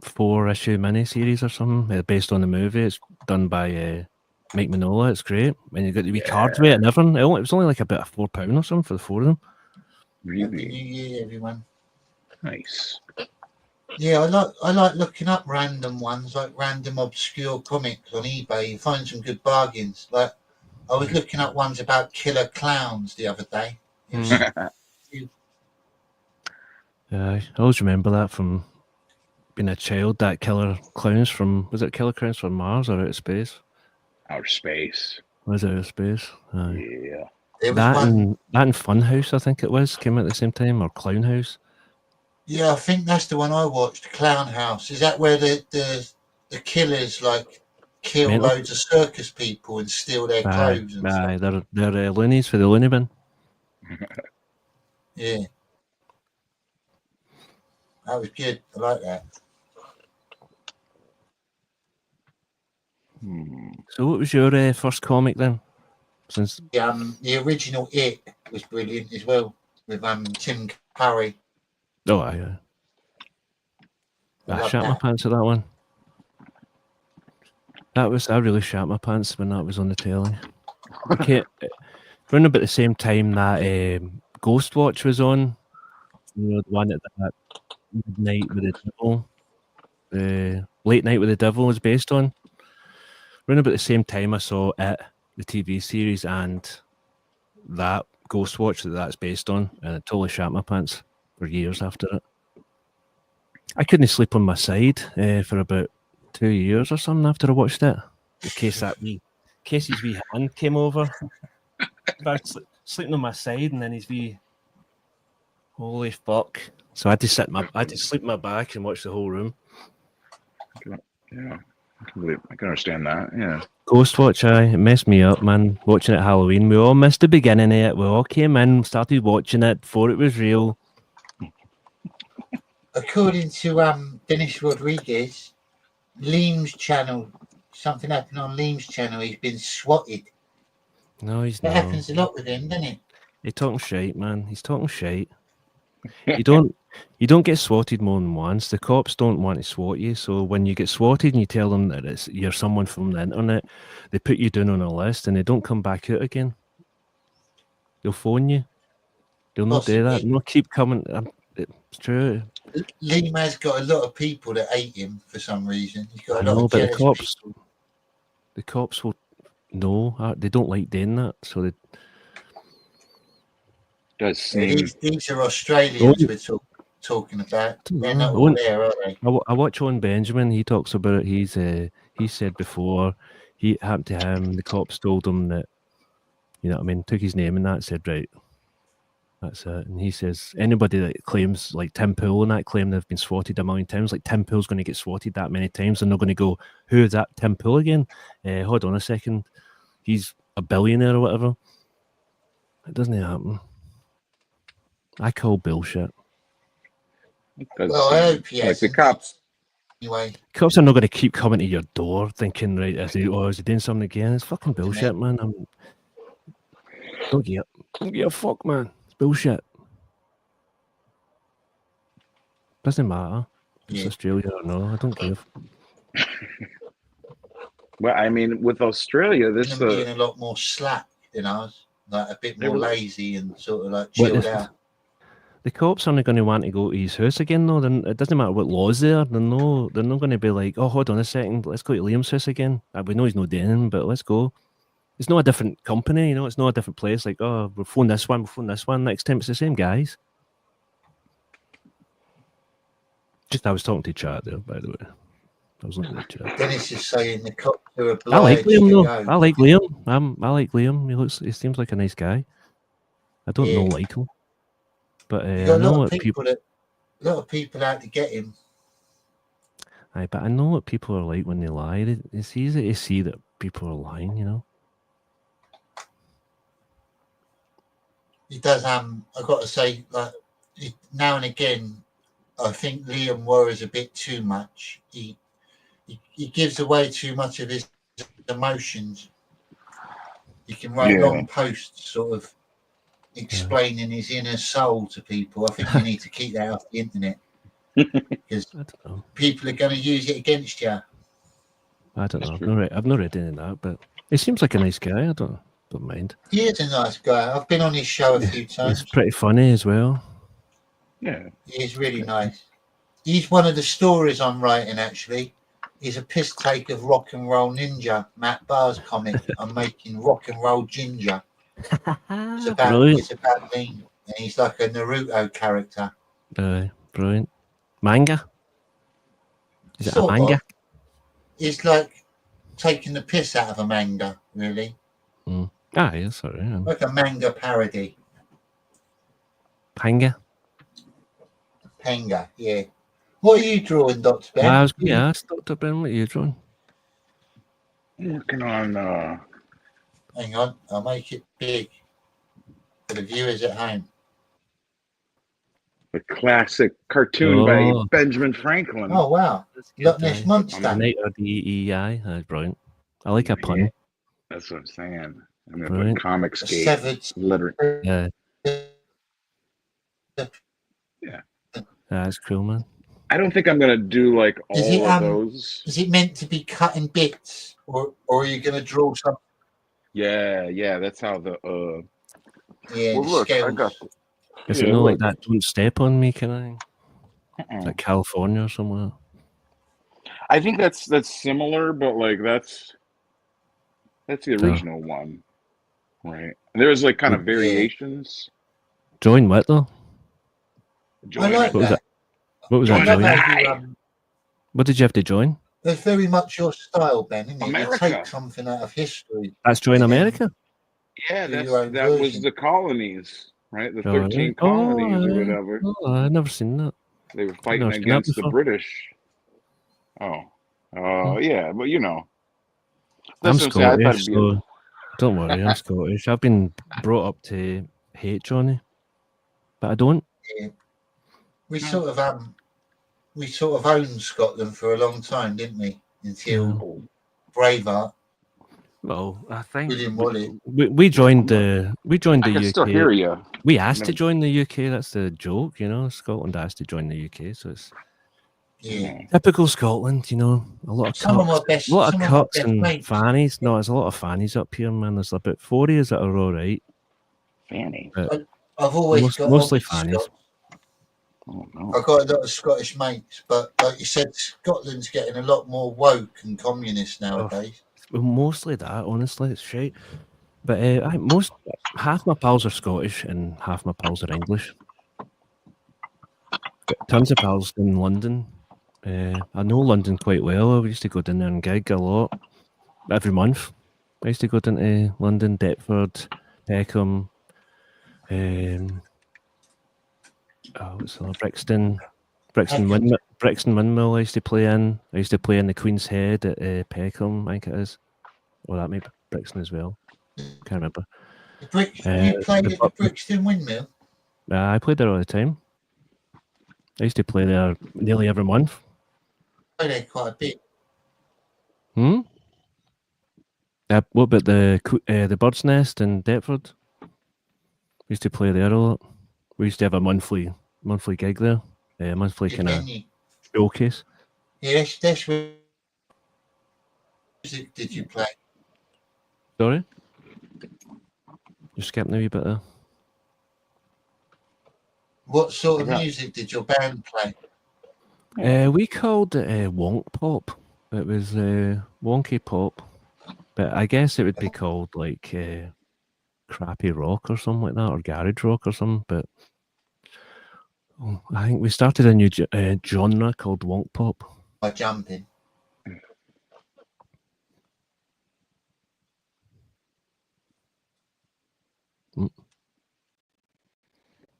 4-issue miniseries or something based on the movie. It's done by Mike Mignola. It's great. And you got the wee cards with it and everything. It was only like about £4 or something for the 4 of them. Really? Happy New Year, everyone. Nice. Yeah, I like looking up random ones, like random obscure comics on eBay. You find some good bargains. Like I was looking up ones about killer clowns the other day. I always remember that from being a child. That killer clowns from, was it Killer Clowns from Mars or Outer Space? Outer Space. Was it Outer Space? Yeah. That and Funhouse, I think it was, came out at the same time, or Clown House. Yeah, I think that's the one I watched, Clown House. Is that where the killers like kill Mental. loads of circus people and steal their Aye, clothes and aye, stuff? they're loonies for the loony bin. Yeah, that was good. I like that. So, what was your first comic then? Since The original It was brilliant as well with Tim Curry. oh, aye. I love shat my that. pants at that one. I really shat my pants when that was on the telly. Okay, around about the same time that Ghostwatch was on, you know, the one that Midnight with the Devil, Late Night with the Devil was based on. Around about the same time I saw It, the TV series, and that Ghostwatch that's based on, and it totally shat my pants for years after it. I couldn't sleep on my side for about 2 years or something after I watched it. In case his wee hand came over. I was sleeping on my side, and then his wee holy fuck. So I had to sleep on my back and watch the whole room. Yeah, I can understand that. Yeah. Ghostwatch, it messed me up, man. Watching it at Halloween, we all missed the beginning of it. We all came in, started watching it before it was real. According to Dennis Rodriguez, Liam's channel, something happened on Liam's channel. He's been swatted. No, he's That not. happens a lot with him, doesn't it? He's talking shite, man. He's talking shite. You don't get swatted more than once. The cops don't want to swat you, so when you get swatted and you tell them that you're someone from the internet, they put you down on a list and they don't come back out again. They'll phone you. They'll not do that. They'll not keep coming. It's true. Liam has got a lot of people that hate him for some reason. He's got I a lot know, of but jealous the cops will know. They don't like doing that, so they. Does seem... These are Australians we're talking about. They're not all there, are they? I watch on Benjamin. He talks about it. He said before he happened to him. The cops told him that, you know what I mean, took his name and that, said right, that's it. And he says anybody that claims like Tim Pool and that claim they've been swatted a million times, like Tim Pool's going to get swatted that many times, and they're going to go, who is that Tim Pool again? Hold on a second, he's a billionaire or whatever. It doesn't happen. I call bullshit. Well, I hope yes. Like the cops. Anyway. Cops are not going to keep coming to your door thinking, right, is he doing something again? It's fucking bullshit, man. Don't give a fuck, man. It's bullshit. Doesn't matter. It's Australia or no. I don't give. Well, I mean, with Australia, this being a lot more slack than us, like a bit more lazy and sort of like chilled out. The cops aren't going to want to go to his house again, though. Then it doesn't matter what laws there. They're not going to be like, oh, hold on a second, let's go to Liam's house again. We know he's not doing anything, but let's go. It's not a different company, you know. It's not a different place. Like, oh, we'll phone this one. Next time, it's the same guys. Just I was talking to chat there, by the way. I was looking at chat. Dennis is saying the cops are obliged. I like Liam, though. I like Liam. I like Liam. He seems like a nice guy. I don't know like him. But I know what people. A lot of people out to get him. Aye, but I know what people are like when they lie. It's easy to see that people are lying, you know. He does. I've got to say, like now and again, I think Liam worries a bit too much. He gives away too much of his emotions. He can write long posts, sort of explaining his inner soul to people. I think you need to keep that off the internet because people are going to use it against you. I don't know. I've not read any of that, but he seems like a nice guy. I don't mind. He is a nice guy. I've been on his show a few times. He's pretty funny as well. Yeah, he is really nice. He's one of the stories I'm writing. Actually, he's a piss take of Rock and Roll Ninja, Matt Barr's comic. I'm making Rock and Roll Ginger. It's about me, and he's like a Naruto character. Brilliant. Manga? Is it a manga? It's like taking the piss out of a manga, really. Yeah, sorry. Like a manga parody. Panga? Penga, yeah. What are you drawing, Dr. Ben? I was going to ask Dr. Ben, what are you drawing? I'm working on Hang on, I'll make it big for the viewers at home. the classic cartoon by Benjamin Franklin. Oh, wow. Loch Ness Monster. Natter, D-E-I. That's brilliant. I like a pun. That's what I'm saying. I'm going to Brilliant. put Comicsgate Severed. lettering. Yeah. Yeah. That's cool, man. I don't think I'm going to do like Is all it, of those. Is it meant to be cut in bits, or are you going to draw some? Yeah, that's how the Yeah, well, the look, I scales. got Is it not like that? Don't step on me, can I? Like California or somewhere. I think that's similar, but like that's the original one, right? And there's like kind of variations. Join what though? I like what was that. What was I that? love Join? how you, What did you have to join? that's very much your style, Ben, isn't it? America. You take something out of history. That's Join America? Yeah, Do your own that was version. the colonies, right? The Oh, 13 really? colonies or whatever. Oh, I've never seen that. They were fighting never seen that against the before. British. Yeah, but you know. I'm That's what I'm saying. I thought Scottish, it'd be so don't worry, I'm Scottish. I've been brought up to hate Johnny, but I don't. Yeah. We sort of owned Scotland for a long time, didn't we? Until Braveheart. Well, I think William Wallace. we joined the I can UK. still hear you. We asked to join the UK. That's the joke, you know. Scotland asked to join the UK, so it's typical Scotland, you know. A lot of Some of my cocks, best- a lot of some of my cocks best and mates. fannies. No, there's a lot of fannies up here, man. There's about 40 that are all right. Fanny. I've always got mostly Scots. fannies. Oh, no. I've got a lot of Scottish mates, but like you said, Scotland's getting a lot more woke and communist nowadays. Well, mostly that, honestly, it's shite. But I think half my pals are Scottish and half my pals are English. Got tons of pals in London. I know London quite well. I used to go down there and gig a lot every month. I used to go down to London, Deptford, Peckham, what's the Brixton Windmill. I used to play in. I used to play in the Queen's Head at Peckham, I think it is. Or that may be Brixton as well. Can't remember. You played at the Brixton Windmill? I played there all the time. I used to play there nearly every month. I played there quite a bit. What about the Bird's Nest in Deptford? We used to play there a lot. We used to have a monthly gig there. Monthly kind of showcase. Yeah, that's where music did you play? Sorry? You're skipping a wee bit there. What sort of music did your band play? We called it wonk pop. It was wonky pop. But I guess it would be called like crappy rock or something like that, or garage rock or something. But I think we started a new genre called wonk pop. By jumping.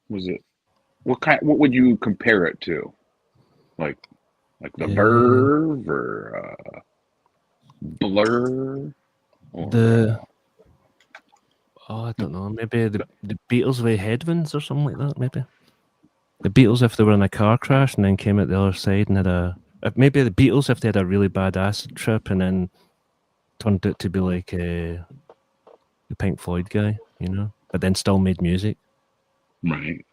Was it what would you compare it to? Like the Verve or Blur? Or, I don't know. Maybe the Beatles with headwinds or something like that. Maybe the Beatles if they were in a car crash and then came out the other side and had maybe the Beatles if they had a really bad acid trip and then turned out to be like the Pink Floyd guy, you know, but then still made music. Right.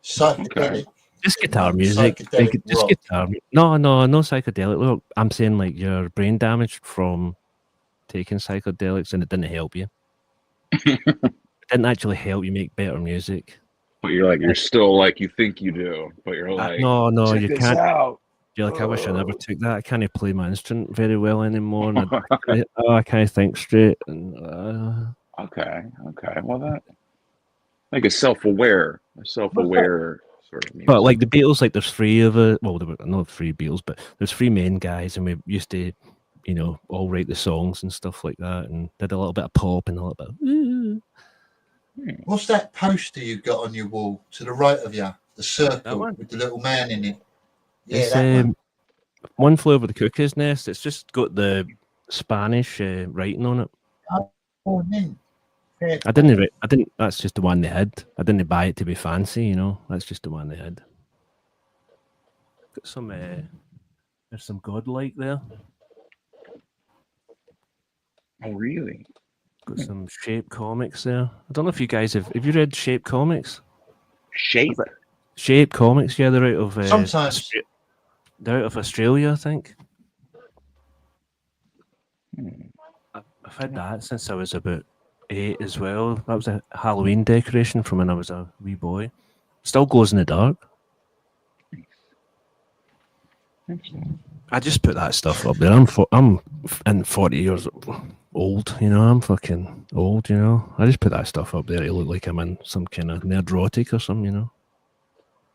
Psychedelic. Just guitar music. Just guitar. No psychedelic. Look, I'm saying like you're brain damaged from taking psychedelics and it didn't help you. It didn't actually help you make better music. But you're still like you think you do, but you're like no, check you this can't. out. You're like, I wish I never took that. I can't play my instrument very well anymore. And I can't think straight. And Okay. Well, that like a self-aware sort of music. But like the Beatles, like there's three of it. Well, there were not three Beatles, but there's three main guys, and we used to, you know, all write the songs and stuff like that, and did a little bit of pop and a little bit. What's that poster you got on your wall to the right of you The circle one? with the little man in it. Yeah, It's that one. One Flew Over the Cuckoo's Nest. It's just got the Spanish writing on it. Oh, man. Fair I didn't. That's just the one they had. I didn't buy it to be fancy, you know. That's just the one they had. Got some. There's some godlike there. Oh, really? Got some Shape comics there. I don't know if you guys have you read Shape comics? Shape? Shape comics, yeah, they're out of Sometimes. They're out of Australia, I think. I've had that since I was about 8 as well. That was a Halloween decoration from when I was a wee boy. Still glows in the dark. I just put that stuff up there. I'm 40 years old, you know. I'm fucking old, you know. I just put that stuff up there to look like I'm in some kind of nerdrotic or something, you know.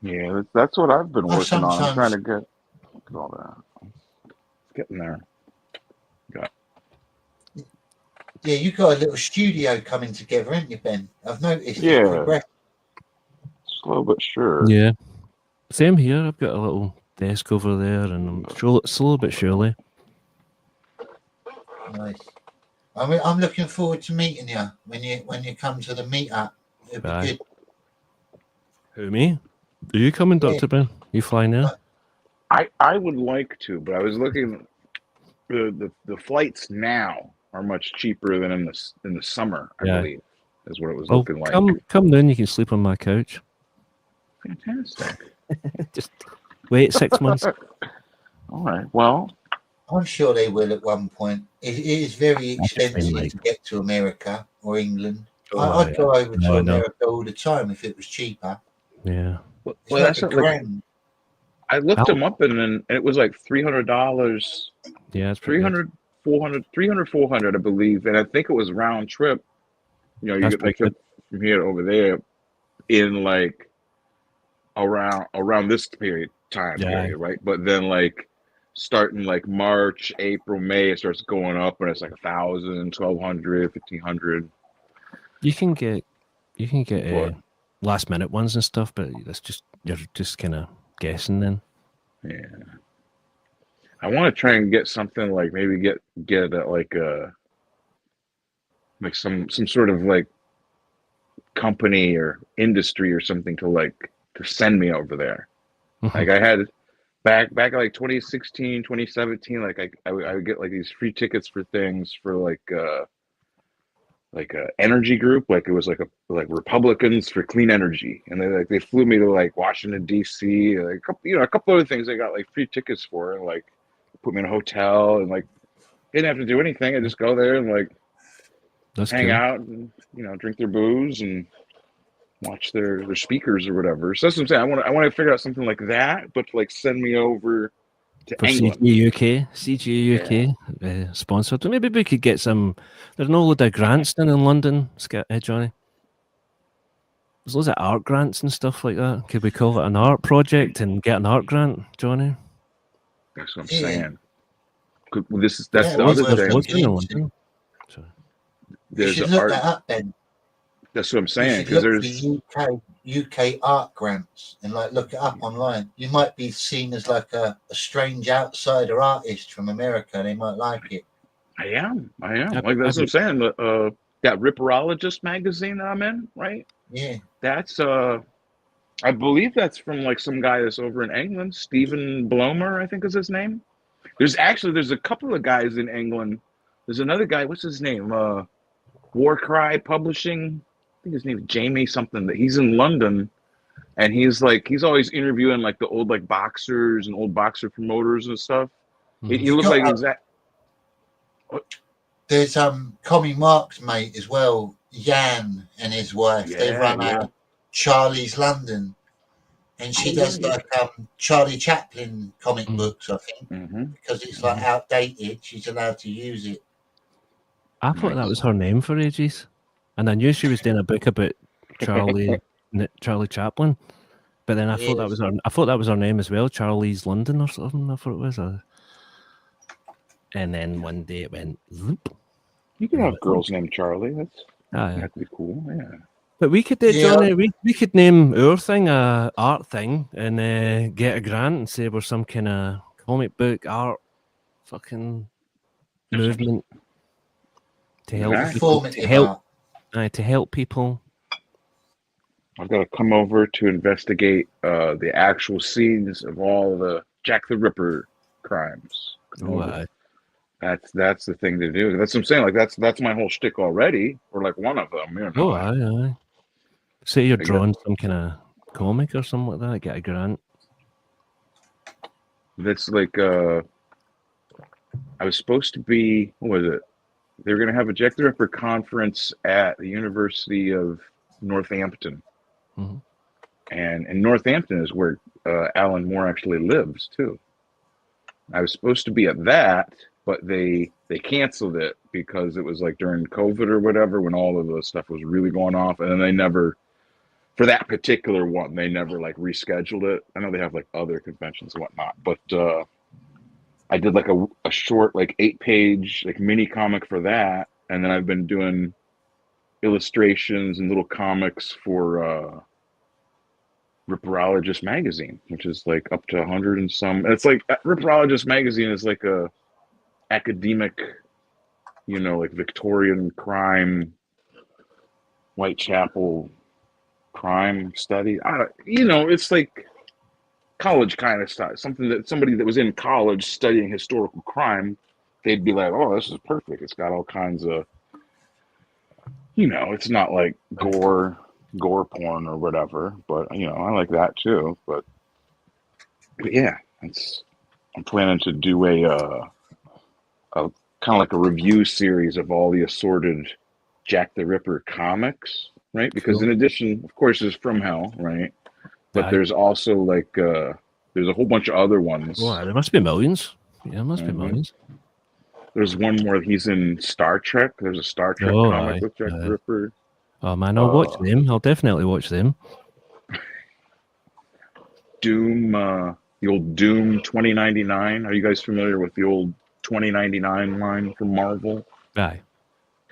Yeah, that's what I've been working on. I'm trying sometimes- to get look at all that. It's getting there. Got Yeah, you got a little studio coming together, ain't you, Ben? I've noticed. Yeah. It's progressed. slow but sure. Yeah. Same here. I've got a little desk over there, and I'm slow but surely. Nice. I'm looking forward to meeting you when you come to the meetup. It'll be Aye. good. Who, me? Are you coming, Yeah. Dr. Ben? You flying there? I would like to, but I was looking. The flights now are much cheaper than in the summer. I Yeah. believe is what it was Well, looking like. come down. You can sleep on my couch. Fantastic. Just wait 6 months. All right. Well, I'm sure they will at one point. It is very I've just been expensive like- to get to America or England. Oh, I'd yeah. go over to No, I know. America all the time if it was cheaper. Yeah. well, It's like that's a not like grand. I looked How- them up and then it was like $300, Yeah, it's pretty good. 300, 400, I believe, and I think it was round trip. You know, you That's get the pretty trip from here to over there in like around this time Yeah. period, right? But then like starting like March, April, May, it starts going up and it's like 1,000, 1,200, 1,500. You can get What? last minute ones and stuff, but that's just you're just kind of guessing then. Yeah. I want to try and get something like maybe get like some sort of like company or industry or something to send me over there. Like I had back like 2016, 2017, like I would get like these free tickets for things for like a energy group, like it was like Republicans for clean energy, and they flew me to like Washington D.C. like a couple other things they got like free tickets for, and like put me in a hotel, and like didn't have to do anything. I just go there and like That's hang cool. out and drink their booze and watch their speakers or whatever. So that's what I'm saying. I want to figure out something like that, but to like send me over to For England. CGA UK sponsored. So maybe we could get some. There's no load of grants in London, Johnny. There's loads of art grants and stuff like that. Could we call it an art project and get an art grant, Johnny? That's what I'm Yeah. saying. That's the Loads other of thing. loads in London. You There's should an look art. that up, Ben. That's what I'm You saying, should because look there's for UK art grants and like look it up online. You might be seen as like a strange outsider artist from America. They might like it. I am. Like that's what I'm saying. That Ripperologist magazine that I'm in, right? Yeah. That's I believe that's from like some guy that's over in England, Stephen Blomer, I think is his name. There's a couple of guys in England. There's another guy, what's his name? Warcry Publishing. I think his name is Jamie something. That he's in London, and he's always interviewing like the old like boxers and old boxer promoters and stuff. He looks like exact. There's Commie Mark's mate as well, Jan and his wife. They run out of Charlie's London, and she does like Charlie Chaplin comic books, I think, because it's like outdated. She's allowed to use it. I thought that was her name for ages, and I knew she was doing a book about Charlie Chaplin, but then I thought that was her. I thought that was her name as well, Charlie's London or something. I thought it was and then one day it went. Zoop. You can have girls named Charlie. That'd be cool. Yeah. But we could, Johnny, we could name our thing a art thing and get a grant and say we're some kind of comic book art fucking movement to help people. To help people. I've got to come over to investigate the actual scenes of all the Jack the Ripper crimes. That's the thing to do. That's what I'm saying. Like that's my whole shtick already, or like one of them. You know? Aye. Say you're drawing some kind of comic or something like that. Get a grant. That's like I was supposed to be. What was it? They were going to have a Jack the Ripper conference at the University of Northampton. Mm-hmm. And Northampton is where Alan Moore actually lives too. I was supposed to be at that, but they canceled it because it was like during COVID or whatever, when all of the stuff was really going off, and then they never, for that particular one, they never like rescheduled it. I know they have like other conventions and whatnot, but I did like a short, like 8-page like mini comic for that, and then I've been doing illustrations and little comics for Ripperologist magazine, which is like up to 100 and some. And it's like Ripperologist magazine is like a academic, you know, like Victorian crime, Whitechapel crime study. It's like college kind of stuff. Something that somebody that was in college studying historical crime, they'd be like, "Oh, this is perfect. It's got all kinds of, it's not like gore porn or whatever, but I like that too. But yeah, I'm planning to do a kind of like a review series of all the assorted Jack the Ripper comics, right? Because in addition, of course, there's From Hell, right? But there's also like there's a whole bunch of other ones. Oh, there must be millions. Yeah, there must be millions. There's one more. He's in Star Trek. There's a Star Trek comic with Jack the Ripper. Oh man, I'll watch them. I'll definitely watch them. Doom, the old Doom 2099. Are you guys familiar with the old 2099 line from Marvel? Aye.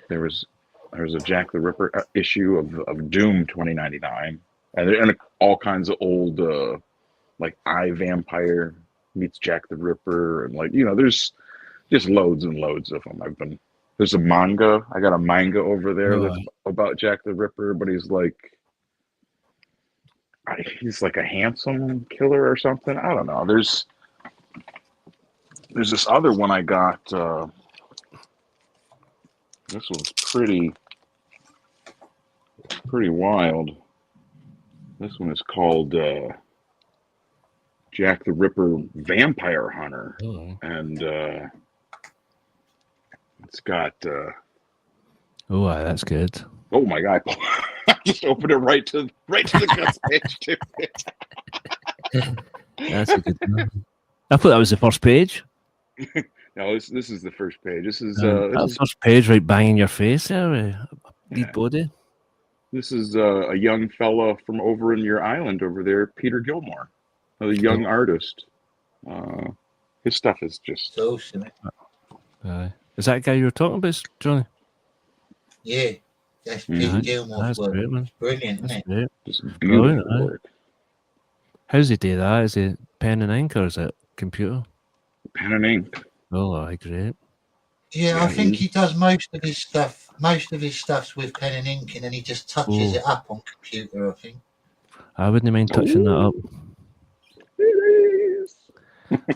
There's a Jack the Ripper issue of Doom 2099, and all kinds of old like iVampire meets Jack the Ripper, and like there's just loads and loads of them. There's a manga. I got a manga over there that's about Jack the Ripper, but he's like a handsome killer or something. I don't know. There's this other one I got. This one's pretty wild. This one is called Jack the Ripper Vampire Hunter, and it's got. That's good. Oh my God! I just opened it right to the guts page too. That's a good one. I thought that was the first page. No, this is the first page. This is that first page right bang in your face there, deep body. This is a young fella from over in your island over there, Peter Gilmore, a young artist. His stuff is just so silly. Is that guy you were talking about, Johnny? Yeah, that's Peter Gilmore's That's work. great, man. It's brilliant, isn't it? Great. Just beautiful work. How's he do that? Is it pen and ink or is it computer? Pen and ink. Oh, great. Yeah, I think he does most of his stuff. Most of his stuff's with pen and ink, and then he just touches it up on computer, I think. I wouldn't mind touching that up.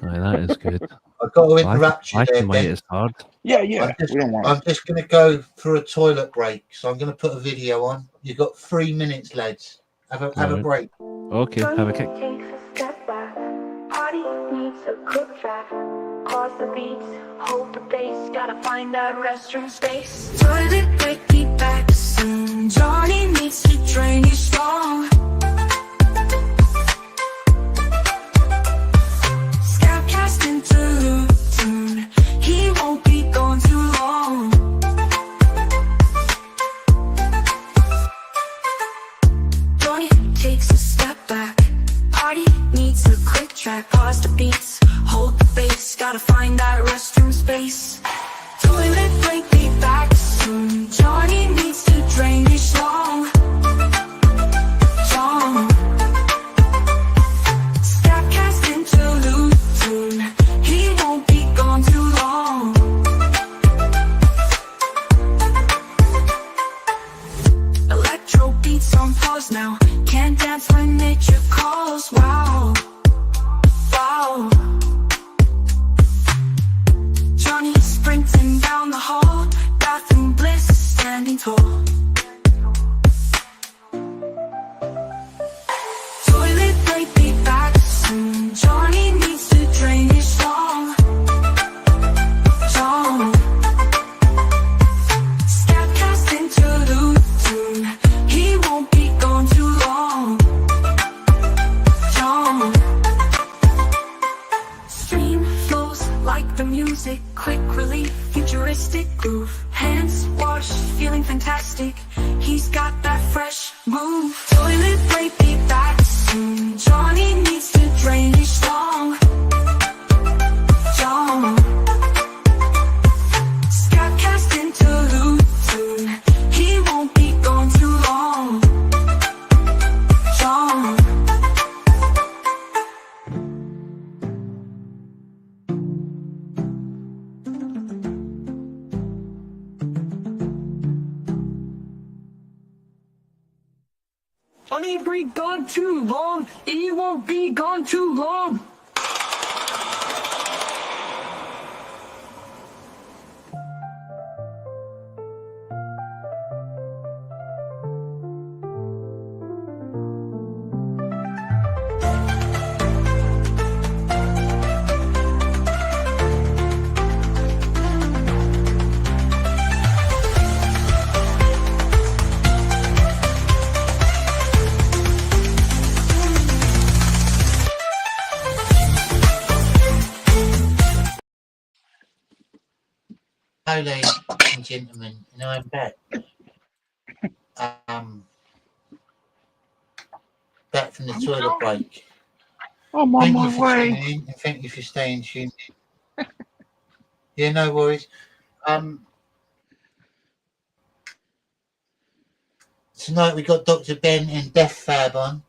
That is good. I've got to interrupt you Black there, and white Ben. is hard. Yeah. I'm just going to go for a toilet break, so I'm going to put a video on. You've got 3 minutes, lads. Have a break. Okay, have a kick. Party needs a quick track. Pause the beats, hold the bass. Gotta find that restroom space. Toilet break, be back soon. Johnny needs to drain his strong. Scab cast into tune. He won't be gone too long. Johnny takes a step back. Party needs a quick track. Pause the beats, hold the bass. Gotta find that restroom space. Toilet break, be back soon. Johnny needs to drain his strong. outdoors now. Can't dance when nature calls. Wow, wow. Johnny sprinting down the hall, bathroom bliss, standing tall. Toilet break be back soon. Johnny needs to drain his song. John. Scab cast interlude soon. He won't be gone too long. John. Stream flows like the music. Quick relief, futuristic groove. Hands washed, feeling fantastic. He's got that fresh move. Toilet break be back soon. Johnny needs to drain his song. John. Scab cast interlude soon. He won't be gone too long. John. Johnny be gone too long. He won't be gone too long. Hello, ladies and gentlemen, and I'm back. Back from the toilet break. I'm on Thank my you for way. tuning in, and thank you for staying tuned in. Yeah, no worries. Tonight we got Dr. Ben and Death Fab on.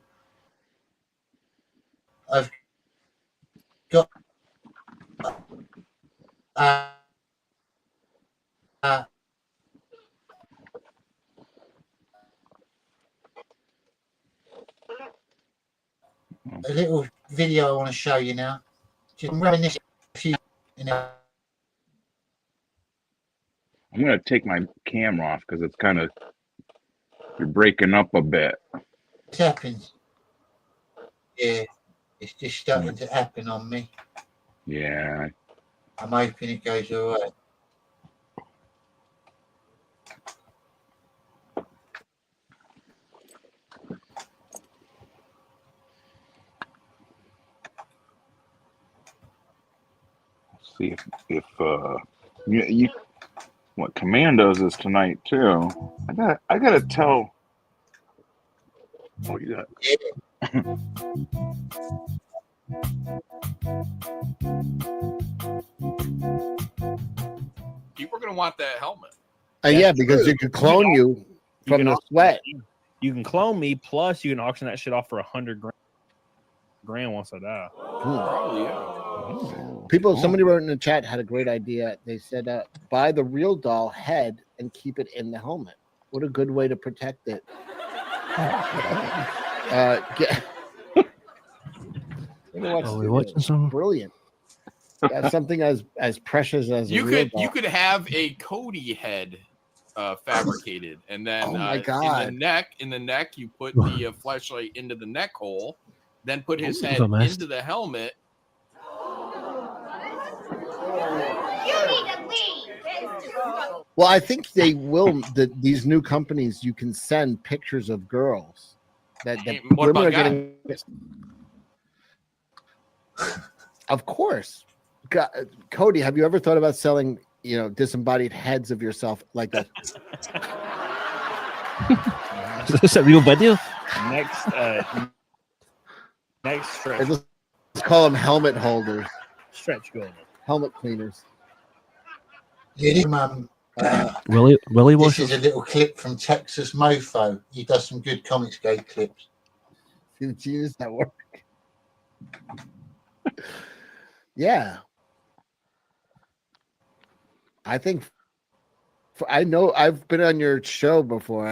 I've got a little video I want to show you now. Just running this few, you know. I'm gonna take my camera off because it's kind of you're breaking up a bit. What happens? Yeah, it's just starting to happen on me. Yeah. I'm hoping it goes all right. See if you what Commandos is tonight too. I gotta tell. Oh, you got. People are gonna want that helmet. Yeah, because you could clone you from the sweat. You can clone me, plus you can auction that shit off for $100 grand once I die. Probably, yeah. People, somebody wrote in the chat, had a great idea. They said, buy the real doll head and keep it in the helmet. What a good way to protect it. Are we watching something? Brilliant. Something as precious as You a real could doll. you could have a Cody head fabricated, and then Oh my God. in the neck you put the flashlight into the neck hole, then put his head I've missed. into the helmet. Well, I think they will. These new companies, you can send pictures of girls that What women about are getting. Of course, Cody. Have you ever thought about selling, disembodied heads of yourself like that? Is this a real video? Next stretch. Let's call them helmet holders, Stretch going. helmet cleaners. Willie This washers. is a little clip from Texas Mofo. He does some good Comics Gate clips. Genius Network. Yeah, I think. I know I've been on your show before.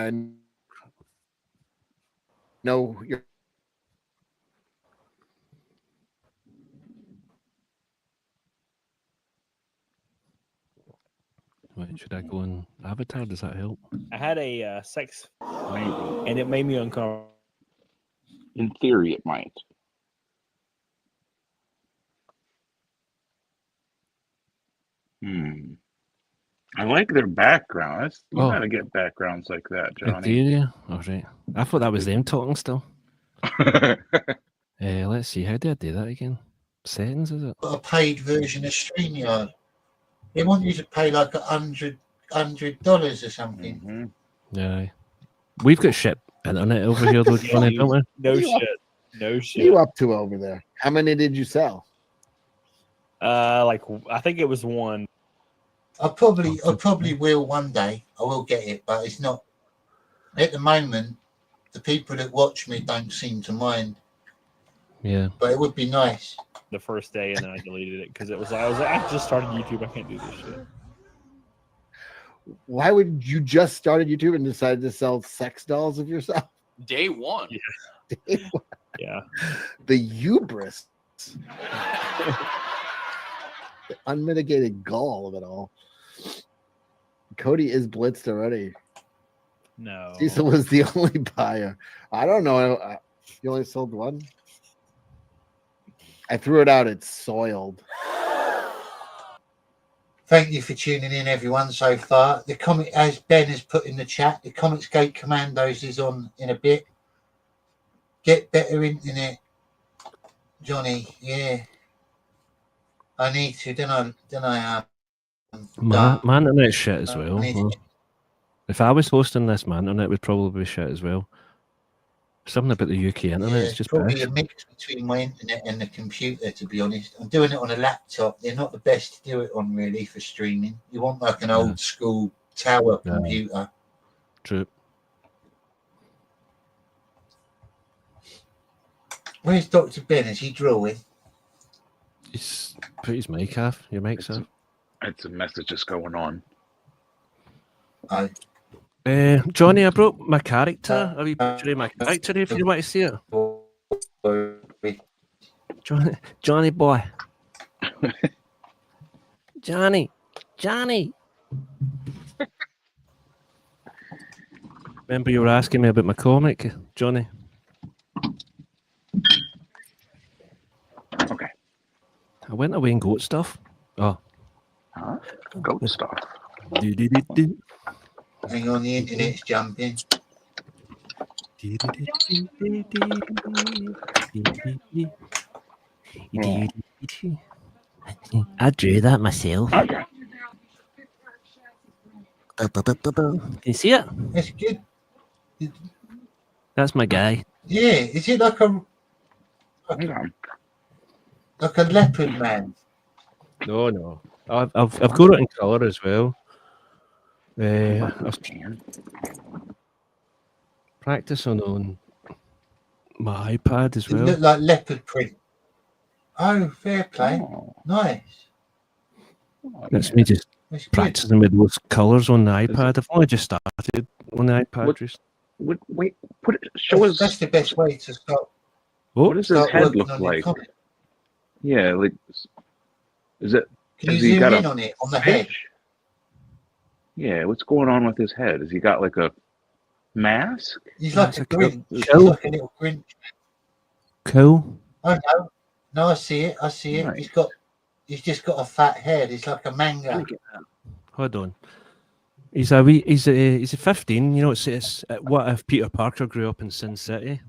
No, you're Wait, should I go on Avatar? Does that help? I had a sex, and it made me uncomfortable. In theory, it might. I like their background. You Oh. gotta get backgrounds like that, Do Johnny. you? All right. I thought that was them talking still. Let's see. How do I do that again? Settings, is it? Got a paid version of StreamYard. They want you to pay like $100 or something. Yeah. We've got shit internet over here, though, Johnny, don't we? No shit. No What shit. are you up to over there? How many did you sell? Like I think it was one. I probably will one day. I will get it, but it's not at the moment. The people that watch me don't seem to mind. Yeah. But it would be nice. The first day, and then I deleted it because it was. I was like, I just started YouTube. I can't do this shit. Why would you just started YouTube and decided to sell sex dolls of yourself? Day one. Yeah. The hubris. The unmitigated gall of it all. Cody is blitzed already. No. Cecil was the only buyer. I don't know. You only sold one? I threw it out. It's soiled. Thank you for tuning in, everyone, so far. The comic, as Ben has put in the chat, the Comicsgate Commandos is on in a bit. Get better internet, Johnny. Yeah. I need to, don't I? My internet's shit as well. need to- If I was hosting this, my internet would probably be shit as well. Something about the UK internet is it's just probably bad. a mix between my internet and the computer, to be honest. I'm doing it on a laptop. They're not the best to do it on, really, for streaming. You want like an old school tower computer. True. Where's Dr. Ben? Is he drawing? He's put his mic off. Your mic's off. It's a message just going on. Johnny, I brought my character. Have you picture of my character if you want to see it? Johnny boy. Johnny. Remember you were asking me about my comic, Johnny? Okay. I went away and got stuff. Oh. Huh? Goat stuff. Hang on, the internet's jumping. I drew that myself. Okay. Can you see it? That's good. That's my guy. Yeah, is it like a leopard man? No. I've got it in colour as well. I've practice on my iPad as It well. looked like leopard print. Oh, fair play. Nice. That's me just That's good. practicing with those colours on the iPad. I've only just started on the iPad. Wait, show us. That's the best way to start. What does his Start head working look on your like? comic. Yeah, like, is it? Can you has he zoom got in a on it, on the head? fish? Yeah, what's going on with his head? Has he got like a mask? He's like a Grinch. He's cool. like a little Grinch. Cool. Oh no. No, I see it. Right. He's just got a fat head. It's like a manga. Hold on. He's a 15. You know, it's what if Peter Parker grew up in Sin City,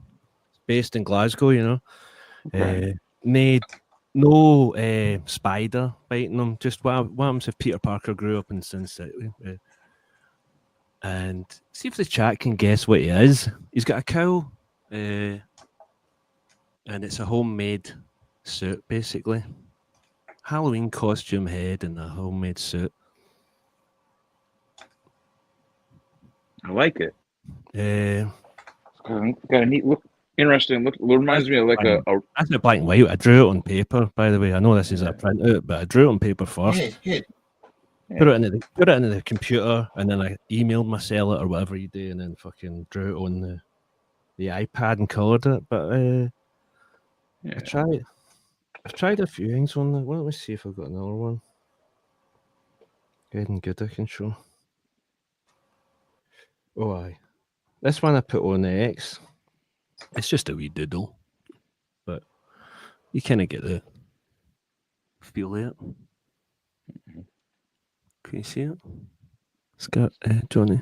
based in Glasgow. You know, Okay. made no spider biting him. Just what happens if Peter Parker grew up in Sin City? And see if the chat can guess what he is. He's got a cow, and it's a homemade suit, basically. Halloween costume head and a homemade suit. I like it. Uh, Got a neat look. Interesting look. Reminds me of like a That's not black and white. I drew it on paper, by the way. I know this is a printout, but I drew it on paper first. Yeah, it's good. Put it into the computer, and then I emailed my seller or whatever you do, and then fucking drew it on the iPad and coloured it, but I've tried a few things on there. Well, let me see if I've got another one. Good and good I can show. Oh aye. This one I put on the X. It's just a wee doodle. But you kinda get the feel of it. Can you see it? It's got Johnny.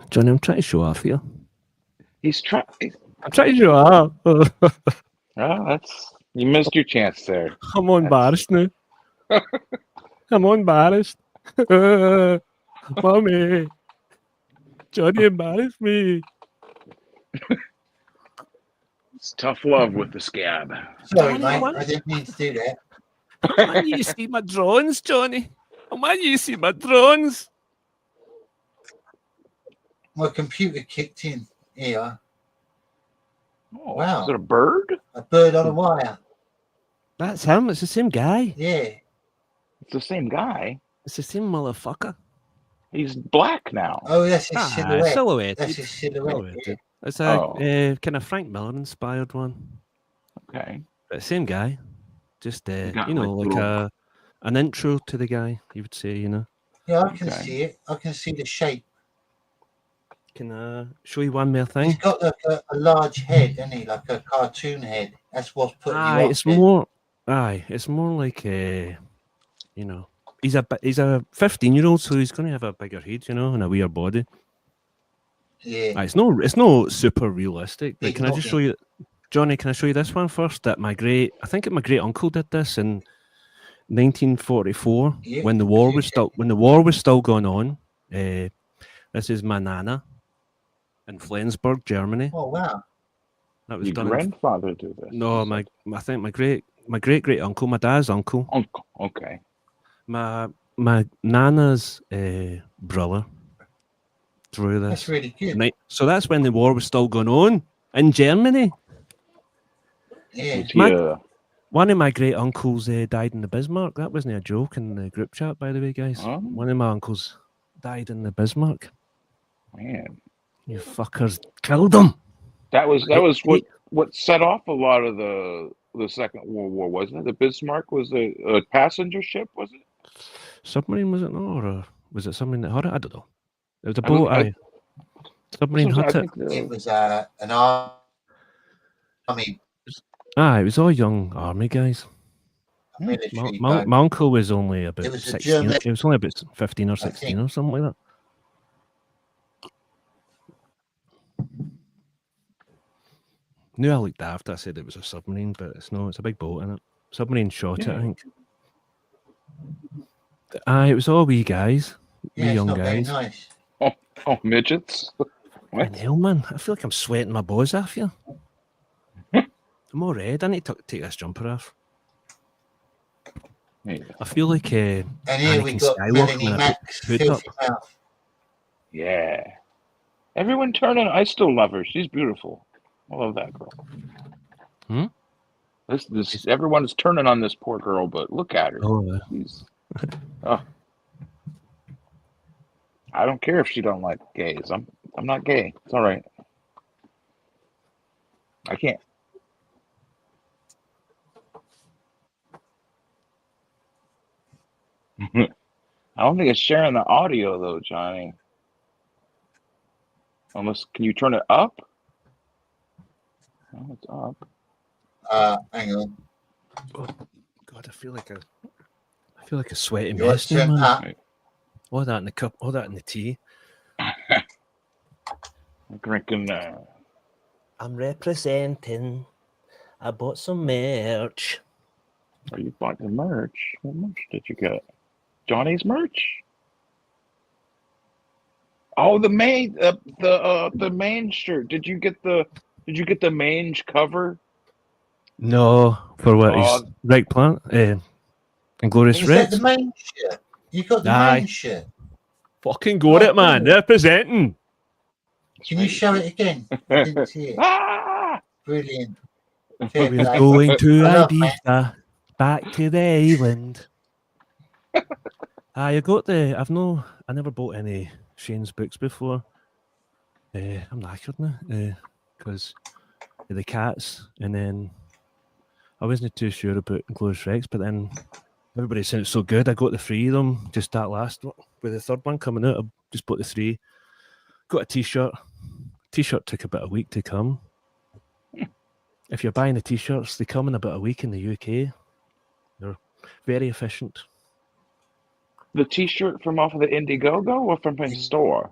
Johnny, I'm trying to show off here. He's trying. I'm trying to show off. Oh, you missed your chance there. I'm embarrassed now. I'm embarrassed. Mommy. Johnny embarrassed me. It's tough love with the scab. Sorry, mate. I didn't mean to do that. I want you to see my drones, Johnny. I want you to see my drones. My computer kicked in here. Oh, Wow. Is it a bird? A bird on a wire. That's him. It's the same guy. Yeah. It's the same guy. It's the same motherfucker. He's black now. Oh, that's his silhouette. Silhouette. That's his silhouette. Yeah. It's a kind of Frank Miller inspired one. Okay. But same guy. Just got, like an intro to the guy, you would say, you know. Yeah, I can see it. I can see the shape. Can I show you one more thing? He's got like a large head, isn't he? Like a cartoon head. That's what's putting you off. It's more. It's more like you know, he's a 15-year-old, so he's going to have a bigger head, you know, and a weird body. Yeah. It's no super realistic. But Big can I just show you, Johnny? Can I show you this one first? That my great uncle did this in 1944 when the war was still going on. This is my nana in Flensburg, Germany. Oh wow! That was Your done. grandfather did this. No, I think my great uncle, my dad's uncle. Uncle, okay. My nana's brother drew this. That's really good. So that's when the war was still going on in Germany. Yeah. One of my great uncles died in the Bismarck. That wasn't a joke in the group chat, by the way, guys. Oh. One of my uncles died in the Bismarck. Man, you fuckers killed him. That was what set off a lot of the Second World War, wasn't it? The Bismarck was a passenger ship, was it? Submarine, was it not, or was it something that hit it? I don't know. It was a boat. Submarine hit it. It was an army. It was all young army guys. My uncle was only about 16. He was only about 15 or 16 or something like that. Knew I looked after. I said it was a submarine, but it's no. It's a big boat, isn't it? Submarine shot it, I think. It was all wee guys, wee young guys. Very nice. Oh, midgets. What? Hell, man! I feel like I'm sweating my balls off here. I'm all red. I need to take this jumper off. I feel like and here we got Melanie Max, Filthy Mouth. Yeah. Everyone turn on. I still love her. She's beautiful. I love that girl. This everyone's turning on this poor girl, but look at her. I don't care if she don't like gays. I'm not gay. It's all right. I can't. I don't think it's sharing the audio though, Johnny. Unless, can you turn it up? Oh, it's up. Hang on. Oh, God, I feel like a sweaty mess now, man. All that in the cup, all that in the tea. I'm drinking. I'm representing. I bought some merch. Oh, you bought the merch? What merch did you get? Johnny's merch? Oh, the main the main shirt. Did you get the mange cover? No, for what is right plant? Inglorious Is Reds. that the main shirt? You got the main shirt. Fucking got it, man. Representing. Can you show it again? I didn't see it. Brilliant. We're going to Ibiza, back to the island. I never bought any Shane's books before. I'm knackered now because of the cats, and then I wasn't too sure about Glorious Rex, but then everybody said it's so good. I got the 3 of them just that last one. With the third one coming out, I just bought the 3. Got a t-shirt. T-shirt took about a week to come. If you're buying the t-shirts, they come in about a week in the UK. They're very efficient. The T-shirt from off of the Indiegogo or from his store?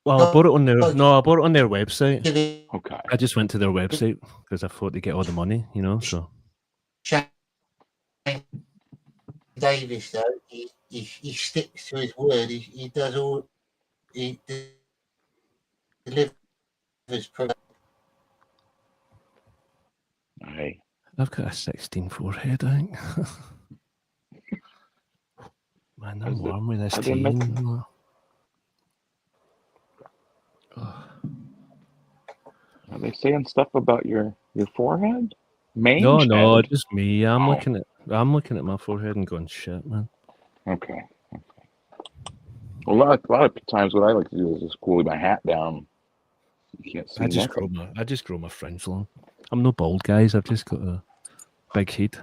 Well, I bought it on their I bought it on their website. Okay. I just went to their website because I thought they get all the money, you know. So Davis, though, he sticks to his word. He does all. He delivers product. Hey. I've got a 16 forehead, I think. Man, I'm warm with this tea. Are they saying stuff about your forehead? Mange No, head? just me. I'm looking at my forehead and going, shit, man. Okay. Well, a lot of times, what I like to do is just cool my hat down. You can't see I just grow my fringe long. I'm no bald, guys. I've just got a big head.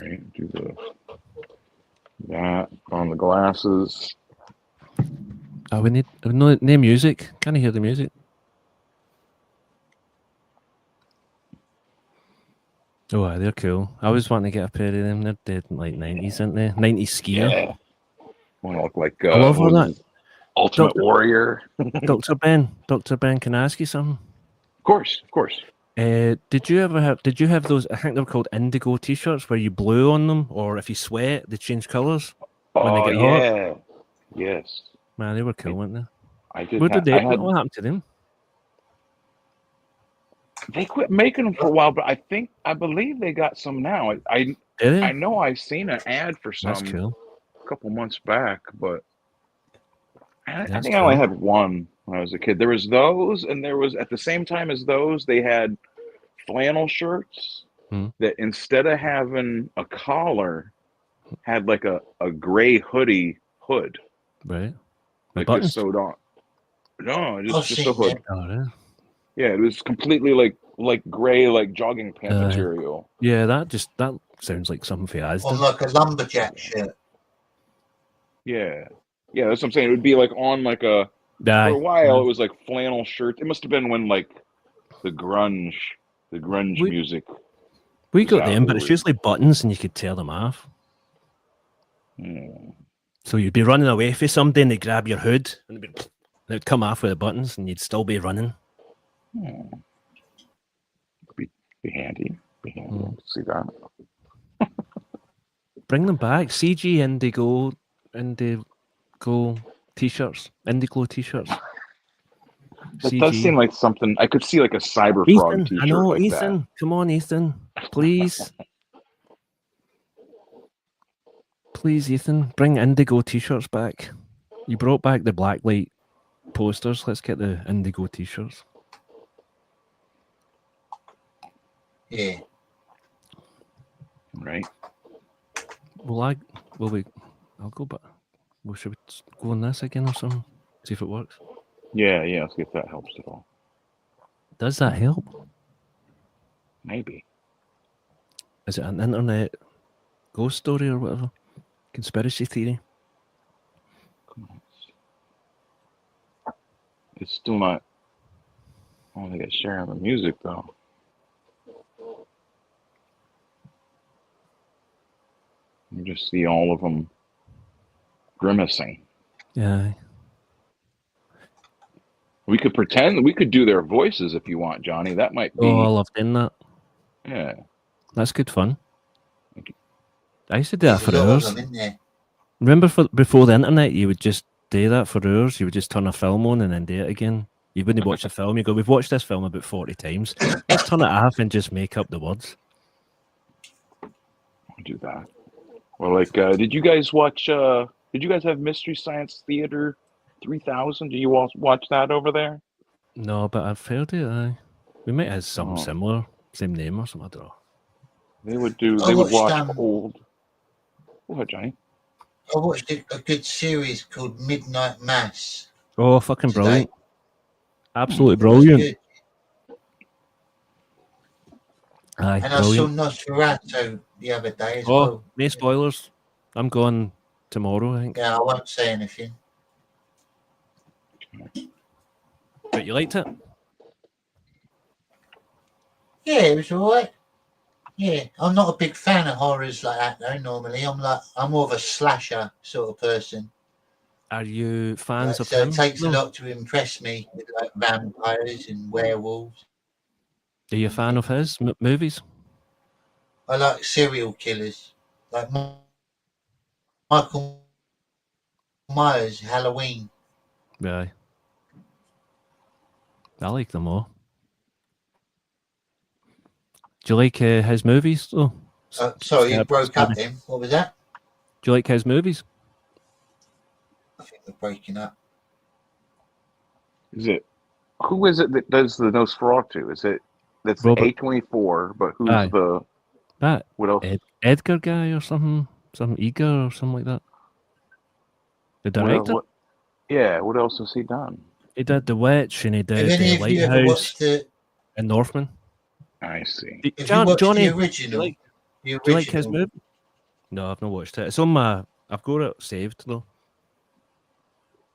Right. Do that on the glasses. We need no music. Can you hear the music? Oh, they're cool. I always want to get a pair of them. They're dead in like 90s, aren't they? 90s skier. Yeah. Want to look like I love all that. Ultimate Warrior. Dr. Ben, can I ask you something? Of course. Did you have those? I think they're called indigo t-shirts where you blew on them, or if you sweat, they change colors when they get hot. Yes. Man, they were cool, weren't they? I did. What happened to them? They quit making them for a while, but I believe they got some now. I know I've seen an ad for some. That's cool. A couple months back, but I That's think I only cool. had one when I was a kid. There was those, and there was at the same time as those, they had flannel shirts that instead of having a collar, had like a gray hoodie hood. Right. Like buttons? just sewed on. No, just a seen hood. that. Oh, really? Yeah, it was completely like gray, like jogging pant material. Yeah, that sounds like something for Asda. On like a lumberjack shirt. Yeah, that's what I'm saying. It would be like on like a for a while. It was like flannel shirt. It must have been when like the grunge music. We got them, but it's usually buttons, and you could tear them off. So you'd be running away from somebody, and they grab your hood, and they'd come off with the buttons, and you'd still be running. Be handy. See that. Bring them back. CG Indigo t-shirts. Indiglo t-shirts. That does seem like something I could see, like a Cyber Frog t-shirt. I know, like Ethan. That. Come on, Ethan. Please. Please, Ethan. Bring Indigo t-shirts back. You brought back the blacklight posters. Let's get the Indigo t-shirts. Yeah. Right. I'll go back. Well, should we go on this again or something? See if it works. Yeah. Let's see if that helps at all. Does that help? Maybe. Is it an internet ghost story or whatever? Conspiracy theory? It's still not. I don't think it's sharing the music though. You just see all of them grimacing. Yeah. We could pretend we could do their voices if you want, Johnny. That might be. Oh, I love doing that. Yeah. That's good fun. I used to do that for There's a lot of hours. them, isn't there? Remember before the internet, you would just do that for hours. You would just turn a film on and then do it again. You wouldn't watch a film. You go, we've watched this film about 40 times. Let's turn it off and just make up the words. I'll do that. Well, like, did you guys watch? Did you guys have Mystery Science Theater 3000? Do you all watch that over there? No, but I've heard it. We might have something similar, same name or something. I don't know. They would do. They would watch old. Go ahead, Johnny. I watched a good series called Midnight Mass. Oh, fucking today. brilliant! Absolutely It was brilliant. good. Aye, And I saw brilliant. Nosferatu the other day as Oh, well. no spoilers. I'm going tomorrow, I think. Yeah, I won't say anything. But you liked it? Yeah, it was alright. Yeah, I'm not a big fan of horrors like that though. Normally, I'm more of a slasher sort of person. Are you fans of So him? it takes a No. lot to impress me with like vampires and werewolves. Are you a fan of his movies? I like serial killers, like Michael Myers, Halloween. Yeah. I like them all. Do you like his movies though? Sorry, you Scab, broke up Scabby. then. What was that? Do you like his movies? I think we're breaking up. Is it? Who is it that does the Nosferatu? Is it? That's the Robert. A24, but who's Aye. the? That What else? Edgar guy or something? Some Eager or something like that. The director? Yeah. What else has he done? He did The Witch and he Have did any of you ever Lighthouse watched the? and Northman. I see. Have you watched Johnny, the original? do you The like his original. movie? No, I've not watched it. It's on my. I've got it saved though.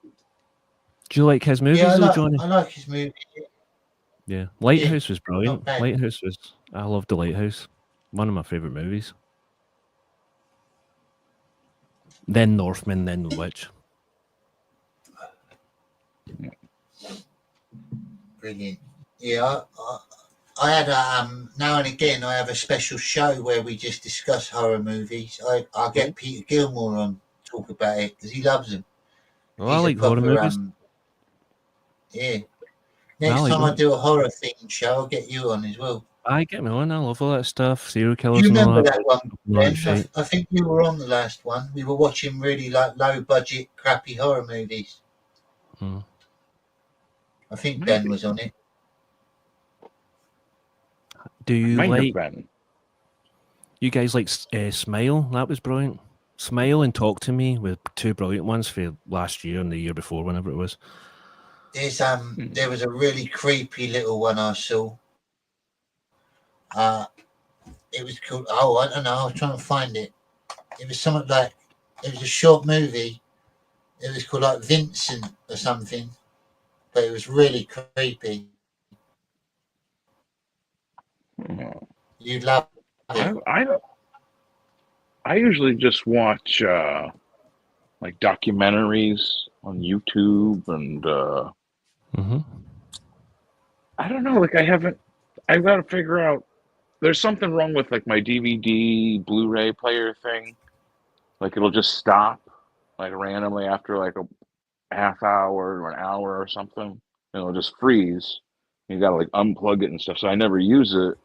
Do you like his movies Yeah, though, Johnny? I like his movie. Yeah, Lighthouse was brilliant. not bad. Lighthouse was. I loved The Lighthouse. One of my favorite movies. Then Northman, then The Witch. Brilliant. Yeah, I had a now and again I have a special show where we just discuss horror movies. I get Peter Gilmore on to talk about it because he loves them. Oh, I like horror movies. Yeah. Next like time I them. do a horror themed show, I'll get you on as well. I get me on. I love all that stuff. Serial Do killers you and all remember that. that one, All that Ben? shit. I think you were on the last one. We were watching really like low budget, crappy horror movies. Hmm. I think Ben was on it. Do you Might have like? been. You guys like Smile? That was brilliant. Smile and Talk to Me were two brilliant ones for last year and the year before, whenever it was. There's there was a really creepy little one I saw. It was called. Oh, I don't know. I was trying to find it. It was something like. It was a short movie. It was called like Vincent or something, but it was really creepy. You'd love it. I usually just watch like documentaries on YouTube and I don't know, like I've got to figure out there's something wrong with like my DVD Blu-ray player thing. Like it'll just stop like randomly after like a half hour or an hour or something. And it'll just freeze. You got to like unplug it and stuff. So I never use it.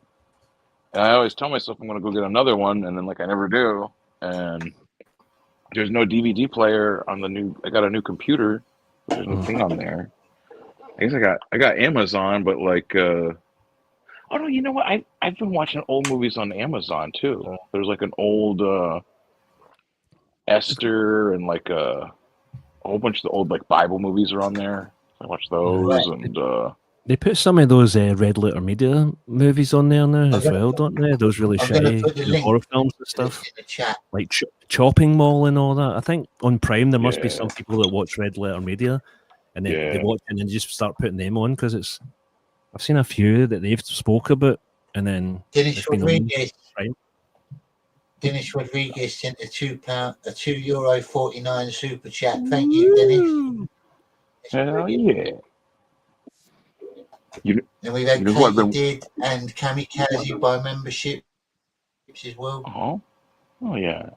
And I always tell myself I'm going to go get another one, and then like I never do. And there's no DVD player on the new. I got a new computer. There's no thing on there. I guess I got Amazon, but like, oh no, you know what? I've been watching old movies on Amazon too. There's like an old Esther and like a whole bunch of the old like Bible movies are on there. I watch those and. They put some of those Red Letter Media movies on there now as well, don't they? Those really shitty horror films and stuff, like Chopping Mall and all that. I think on Prime there must be some people that watch Red Letter Media, and then they watch and then just start putting them on because it's. I've seen a few that they've spoke about, and then Dennis Rodriguez sent a €2.49 super chat. Thank you, Dennis. Hell yeah. And we've had Katie Did and Kamikaze by membership as well. Oh yeah.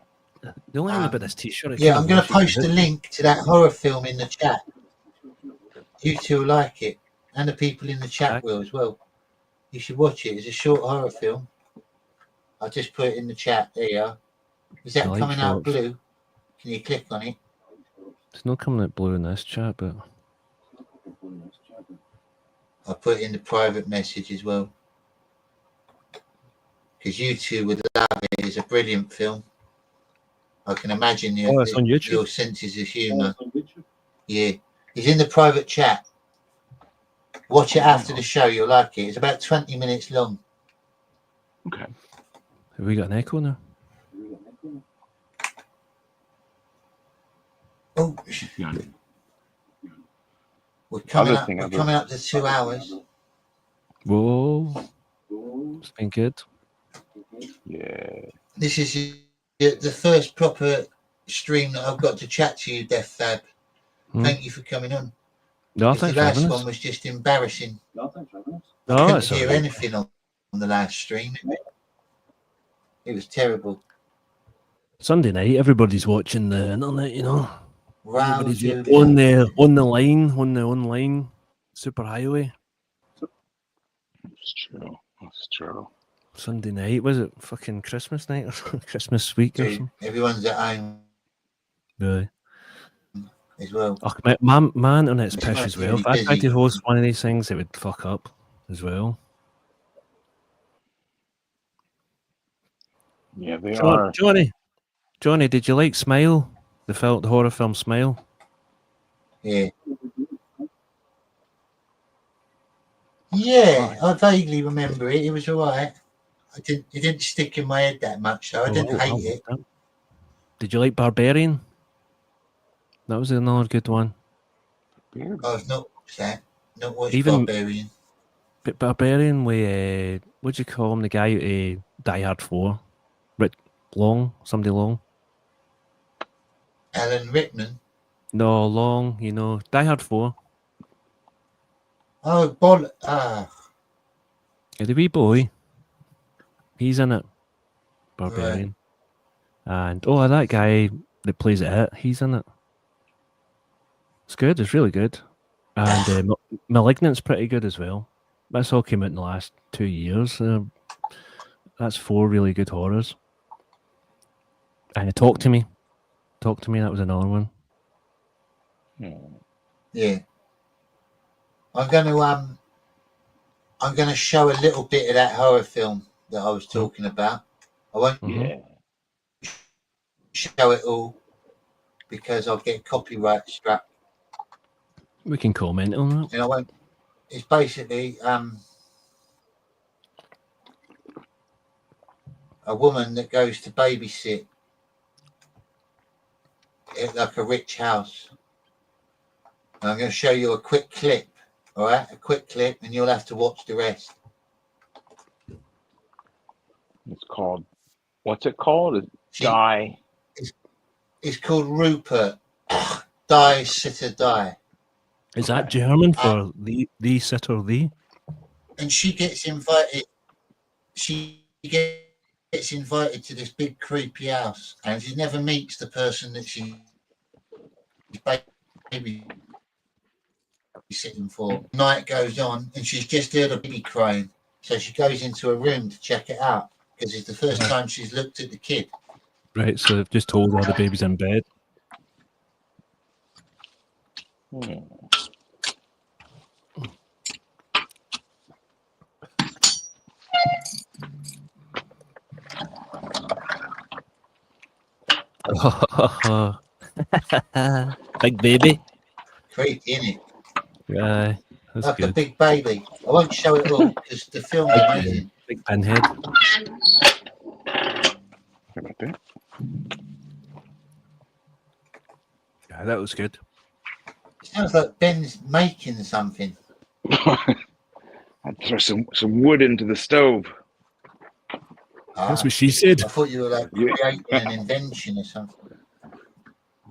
The only thing about this t-shirt. Yeah, I'm going to post a link to that horror film in the chat. You two will like it, and the people in the chat will as well. You should watch it. It's a short horror film. I'll just put it in the chat. There you are. Is that coming out blue? Can you click on it? It's not coming out blue in this chat, but. I'll put it in the private message as well. Because you two would love it. It's a brilliant film. I can imagine it's on YouTube. Your senses of humour. Yeah. He's in the private chat. Watch it after the show. You'll like it. It's about 20 minutes long. Okay. Have we got an echo now? Oh, Yeah. we're coming up to 2 hours. Whoa. It's been good. Yeah. This is the first proper stream that I've got to chat to you, Death Fab. Thank you for coming on. No, The thanks for having last us. one was just embarrassing. No, I couldn't it's hear all right. anything on the last stream. It was terrible. Sunday night, everybody's watching the internet, you know. Wow, Everybody's dude. on the online superhighway. It's true. It's true. Sunday night, was it fucking Christmas night or something? Christmas week or something? Everyone's at home Really? as well. Oh, my internet's It's pish not as well. really If I tried busy. to host one of these things, it would fuck up as well. Yeah, they are. Johnny, did you like Smile? The horror film Smile? Yeah. Yeah, I vaguely remember it. It was alright. It didn't stick in my head that much, so I didn't hate it. Did you like Barbarian? That was another good one. I've not watched that. Not watched Even Barbarian. But Barbarian with what do you call him? The guy out Die Hard 4, Rick Long, somebody Long. Alan Rickman. No, Long. You know, Die Hard 4. Oh, The wee boy. He's in it. Barbarian. And that guy that plays it, he's in it. It's good. It's really good. And Malignant's pretty good as well. That's all came out in the last 2 years. That's 4 really good horrors. And Talk to Me. Talk to Me. That was another one. Yeah. I'm gonna show a little bit of that horror film that I was talking about. I won't show it all because I'll get copyright struck. We can comment on that. And I won't. It's basically a woman that goes to babysit at like a rich house. And I'm going to show you a quick clip, all right? A quick clip, and you'll have to watch the rest. It's called. What's it called? Die. It's called Rupert. Die, sitter, die. Is that German for the sitter, the? And she gets invited. She gets invited to this big creepy house, and she never meets the person that she's babysitting for. Night goes on, and she's just heard a baby crying, so she goes into a room to check it out because it's the first time she's looked at the kid. Right, so they've just told her the baby's in bed. Big baby. Creepy, isn't it? Yeah, that's like good. a big baby. I won't show it all because the film's amazing. Big pinhead. Yeah, that was good. Sounds like Ben's making something. I'd throw some wood into the stove. That's what she said. I thought you were like creating an invention or something.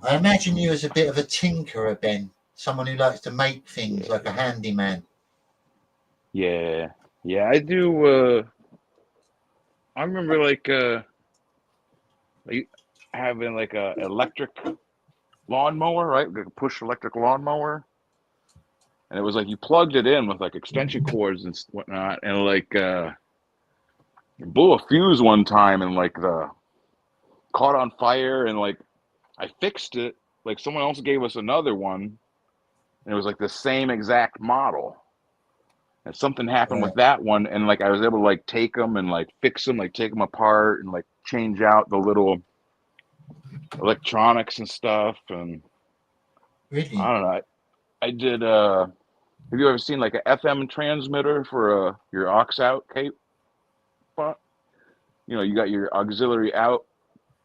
I imagine you as a bit of a tinkerer, Ben. Someone who likes to make things like a handyman. Yeah, I do. I remember like having like a electric lawnmower, right? Like a push electric lawnmower, and it was like you plugged it in with like extension cords and whatnot, and like it blew a fuse one time, and like the caught on fire, and like I fixed it. Like someone else gave us another one, and it was like the same exact model. And something happened with that one, and like I was able to like take them and like fix them, like take them apart and like change out the little electronics and stuff. And really? I don't know. I did. Have you ever seen like an FM transmitter for your aux out cape? You know, you got your auxiliary out,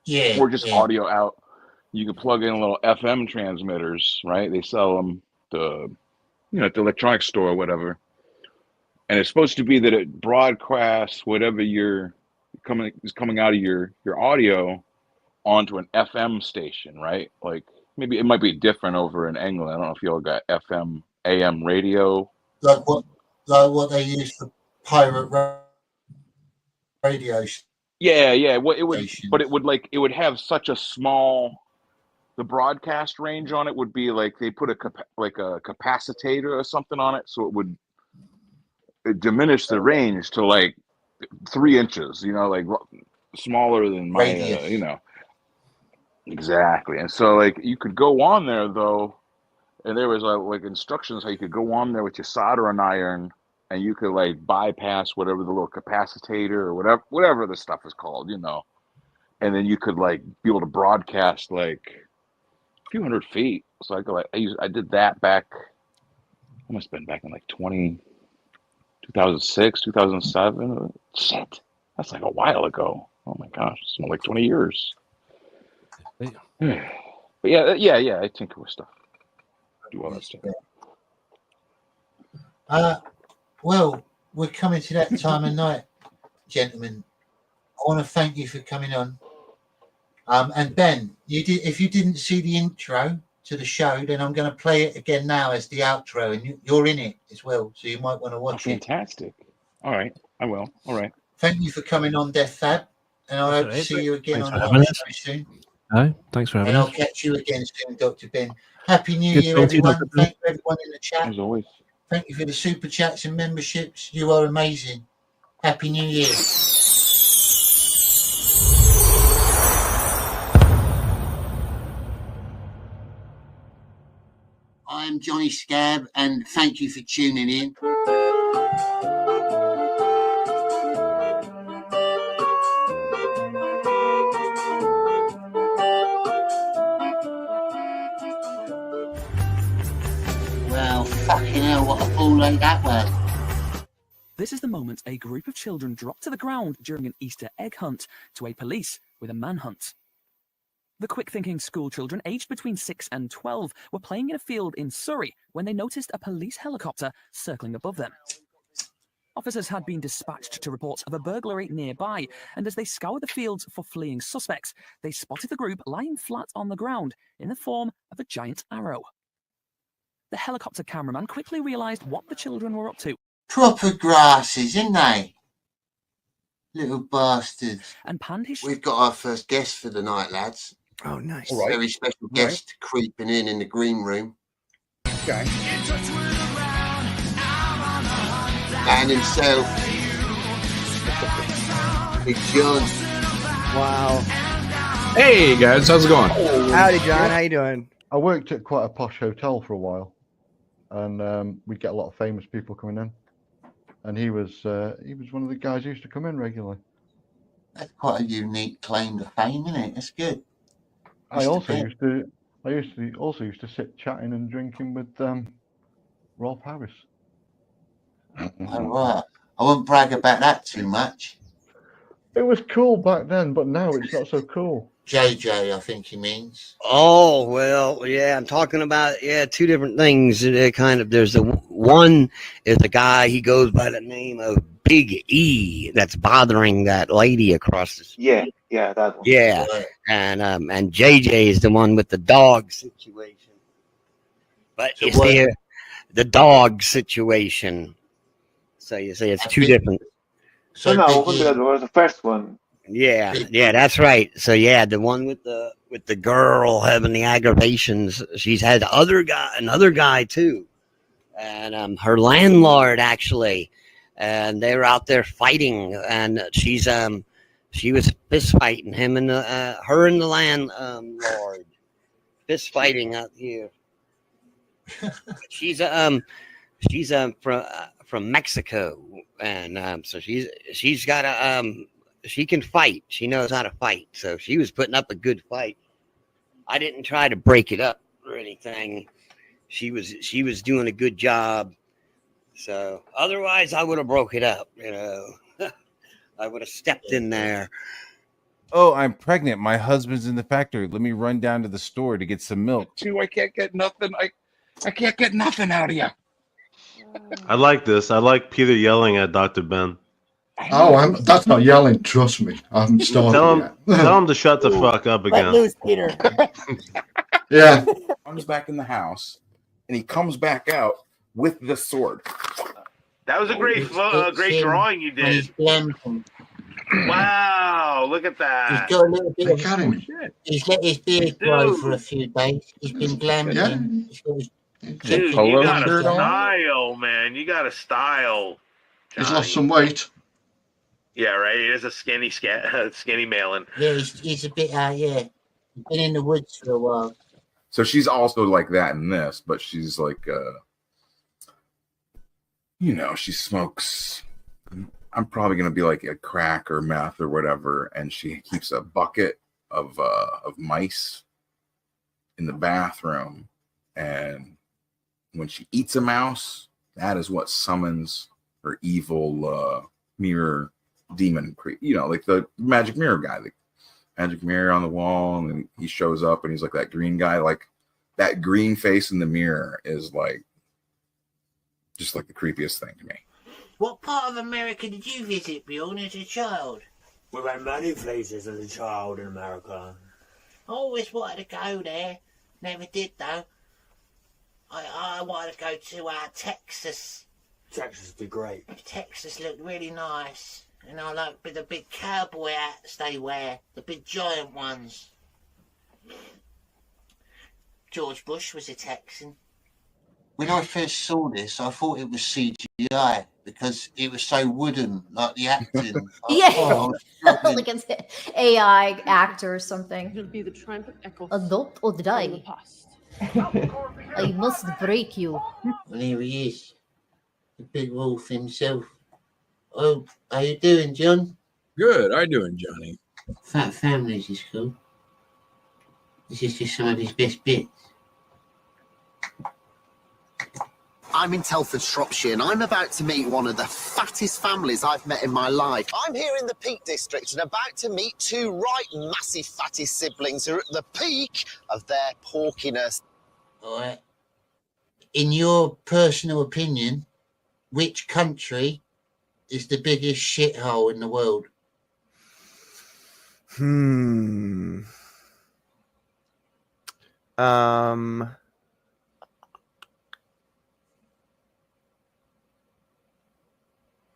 Yeah, or just yeah. audio out. You can plug in little FM transmitters, right? They sell them at the electronics store or whatever. And it's supposed to be that it broadcasts whatever is coming out of your audio onto an FM station, right? Like maybe it might be different over in England. I don't know if you all got FM, AM radio. Like what they use for pirate radio. Yeah. What it would, but it would have such a small. The broadcast range on it would be like they put a capacitor or something on it, so it would diminish the range to like 3 inches. You know, like smaller than my. Exactly. And so like you could go on there though, and there was like instructions how you could go on there with your soldering iron, and you could like bypass whatever the little capacitor or whatever the stuff is called, you know, and then you could like be able to broadcast like a few hundred feet. So I did that back. I must have been back in like 2006, 2007. Shit, that's like a while ago. Oh my gosh, it's been like 20 years. But yeah, I tinker with stuff. Do all that stuff. Well, we're coming to that time of night, gentlemen. I want to thank you for coming on. And Ben, if you didn't see the intro to the show, then I'm going to play it again now as the outro, and you're in it as well, so you might want to watch it. Fantastic. All right, I will. All right. Thank you for coming on, Death Fab, and I hope to see you again on the show very soon. Hi, thanks for having us. us. And I'll catch you again soon, Dr. Ben. Happy New Year, everyone. Thank you, everyone in the chat. As always. Thank you for the super chats and memberships. You are amazing. Happy New Year. I'm Jonny Scab, and thank you for tuning in. Well, fucking hell, what a ball like that was. This is the moment a group of children drop to the ground during an Easter egg hunt to aid police with a manhunt. The quick-thinking school children aged between 6 and 12 were playing in a field in Surrey when they noticed a police helicopter circling above them. Officers had been dispatched to report of a burglary nearby, and as they scoured the fields for fleeing suspects, they spotted the group lying flat on the ground in the form of a giant arrow. The helicopter cameraman quickly realised what the children were up to. Proper grasses, isn't they? Little bastards. And panned his... We've got our first guest for the night, lads. Oh, nice. All right. Very special guest creeping in the green room. Okay. And himself. Big John. Wow. Hey, guys. How's it going? Howdy, John. How you doing? I worked at quite a posh hotel for a while. And we'd get a lot of famous people coming in. And he was one of the guys who used to come in regularly. That's quite a unique claim to fame, isn't it? That's good. I also used to sit chatting and drinking with Rolf Harris. Oh, right. I won't brag about that too much. It was cool back then, but now it's not so cool. JJ, I think he means. Oh, well, yeah, I'm talking about, two different things. There's one is a guy, he goes by the name of Big E, that's bothering that lady across the street. Yeah, that one. Yeah, and JJ is the one with the dog situation. But So you see, the dog situation. So you say it's two different. So no, that was the first one. Yeah, that's right. So yeah, the one with the girl having the aggravations, she's had another guy too, and her landlord actually, and they were out there fighting, and she was fist fighting him and her and the landlord fist fighting out here. She's from Mexico, and so she's got a she can fight. She knows how to fight. So she was putting up a good fight. I didn't try to break it up or anything. she was doing a good job. So otherwise, I would have broke it up. You know, I would have stepped in there. Oh, I'm pregnant. My husband's in the factory. Let me run down to the store to get some milk. I can't get nothing. I can't get nothing out of you. I like this. I like Peter yelling at Dr. Ben. Oh, that's not yelling. Trust me, I haven't started yet. Tell him to shut the fuck up again. Let loose, Peter. Yeah. Comes back in the house, and he comes back out with the sword. That was a great drawing you did. Wow, look at that. He's got a little bit of he's let his beard grow for a few days. He's been glamping. Yeah. He's got his Dude, you got a style, man. You got a style. He's lost some weight. Yeah, right. He is a skinny malin. Yeah, he's a bit yeah. He's been in the woods for a while. So she's also like that in this, but she's like she smokes. I'm probably gonna be like a crack or meth or whatever, and she keeps a bucket of mice in the bathroom, and when she eats a mouse, that is what summons her evil mirror demon. Like the magic mirror guy, the magic mirror on the wall, and then he shows up and he's like that green guy. Like that green face in the mirror is like just like the creepiest thing to me. What part of America did you visit, Bjorn, as a child? We went many places as a child in America. I always wanted to go there. Never did, though. I wanted to go to Texas. Texas would be great. Texas looked really nice. And I like the big cowboy hats they wear. The big giant ones. George Bush was a Texan. When I first saw this, I thought it was CGI because it was so wooden, like the acting. Yeah, like an AI actor or something. It'll be the triumph of Echo. Adopt or die. I must break you. Well, here he is, the big wolf himself. Oh, how you doing, John? Good. How you doing, Johnny? Fat Families is cool. This is just some of his best bits. I'm in Telford, Shropshire, and I'm about to meet one of the fattest families I've met in my life. I'm here in the Peak District and about to meet two right massive fatty siblings who are at the peak of their porkiness. All right. In your personal opinion, which country is the biggest shithole in the world?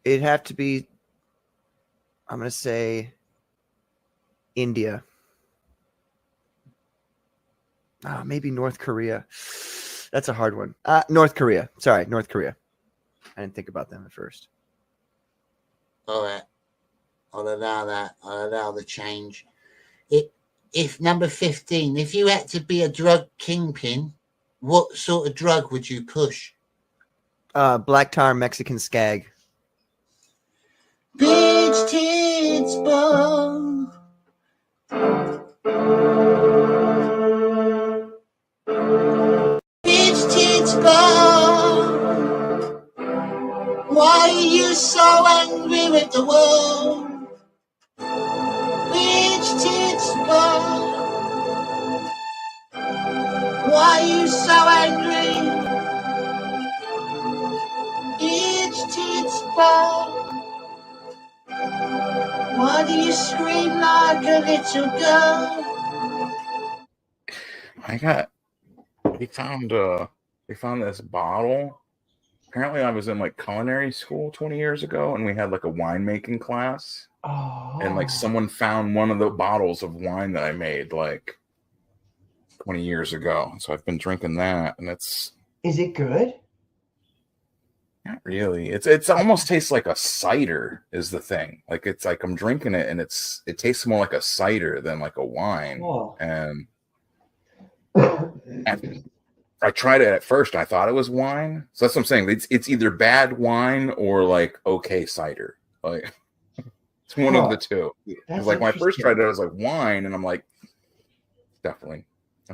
It'd have to be, I'm going to say, India. Maybe North Korea. That's a hard one. North Korea. Sorry, North Korea. I didn't think about them at first. All right. I'll allow that. I'll allow the change. If number 15, if you had to be a drug kingpin, what sort of drug would you push? Black tar Mexican skag. Bitch tits bone. Bitch tits bone. Why are you so angry with the world? Bitch tits bone. Why are you so angry? Bitch tits bone. Why do you scream like a little girl? They found this bottle. Apparently I was in like culinary school 20 years ago and we had like a winemaking class. Oh. And like someone found one of the bottles of wine that I made like 20 years ago. So I've been drinking that and Is it good? Not really. It's almost tastes like a cider is the thing. Like it's like I'm drinking it and it tastes more like a cider than like a wine. Oh. And I tried it at first. I thought it was wine. So that's what I'm saying. It's either bad wine or like okay cider. Like it's one of the two. Because like when I first tried it, I was like wine, and I'm like, definitely.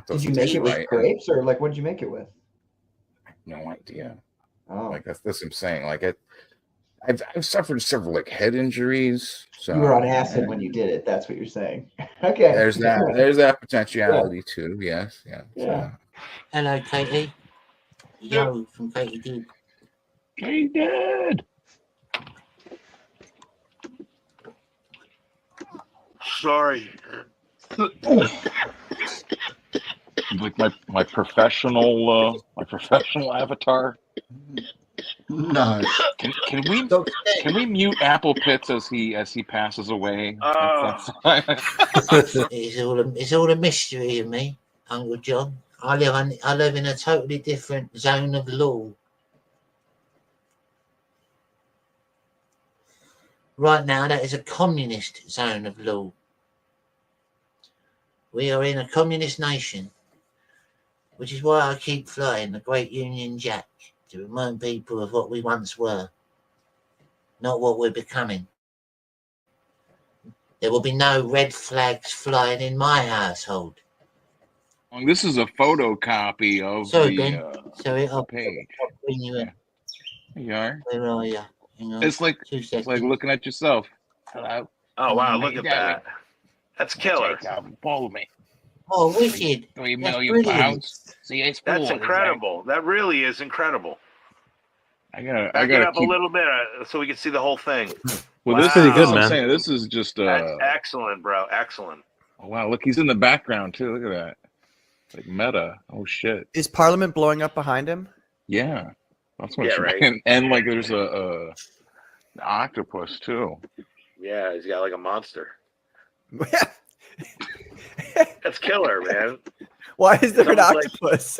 Did you make it with grapes or like what did you make it with? no idea. Oh. Like that's what I'm saying. Like I've suffered several like head injuries. So You were on acid when you did it. That's what you're saying. Okay. there's that potentiality too. Yes, yeah. Yeah. Hello, Katie. Yo from Katie Duke. Katie did. Sorry. Like my professional avatar. No. Can we mute Apple Pitts as he passes away? It's all a mystery of me, Uncle John. I live in a totally different zone of law. Right now, that is a communist zone of law. We are in a communist nation, which is why I keep flying the Great Union Jack to remind people of what we once were, not what we're becoming. There will be no red flags flying in my household. This is a photocopy of Sorry, the Ben. Sorry, I'll page. bring you in. There you are. Where are you? Hang on. It's like 2 seconds. looking at yourself. Hello. Oh wow, How look you at doing? that. That's killer. Follow me. Oh, wicked. 3 That's million brilliant. pounds. See, it's That's incredible. That really is incredible. I Back it up a little bit so we can see the whole thing. Well, Wow. this pretty good, I'm man. saying, this is just That's excellent, bro. Excellent. Oh, wow, look, he's in the background too. Look at that. Like meta. Oh shit. Is Parliament blowing up behind him? Yeah. That's what Yeah, she right. and like there's an octopus too. Yeah, he's got like a monster. That's killer, man. Why is there an Sounds like- octopus?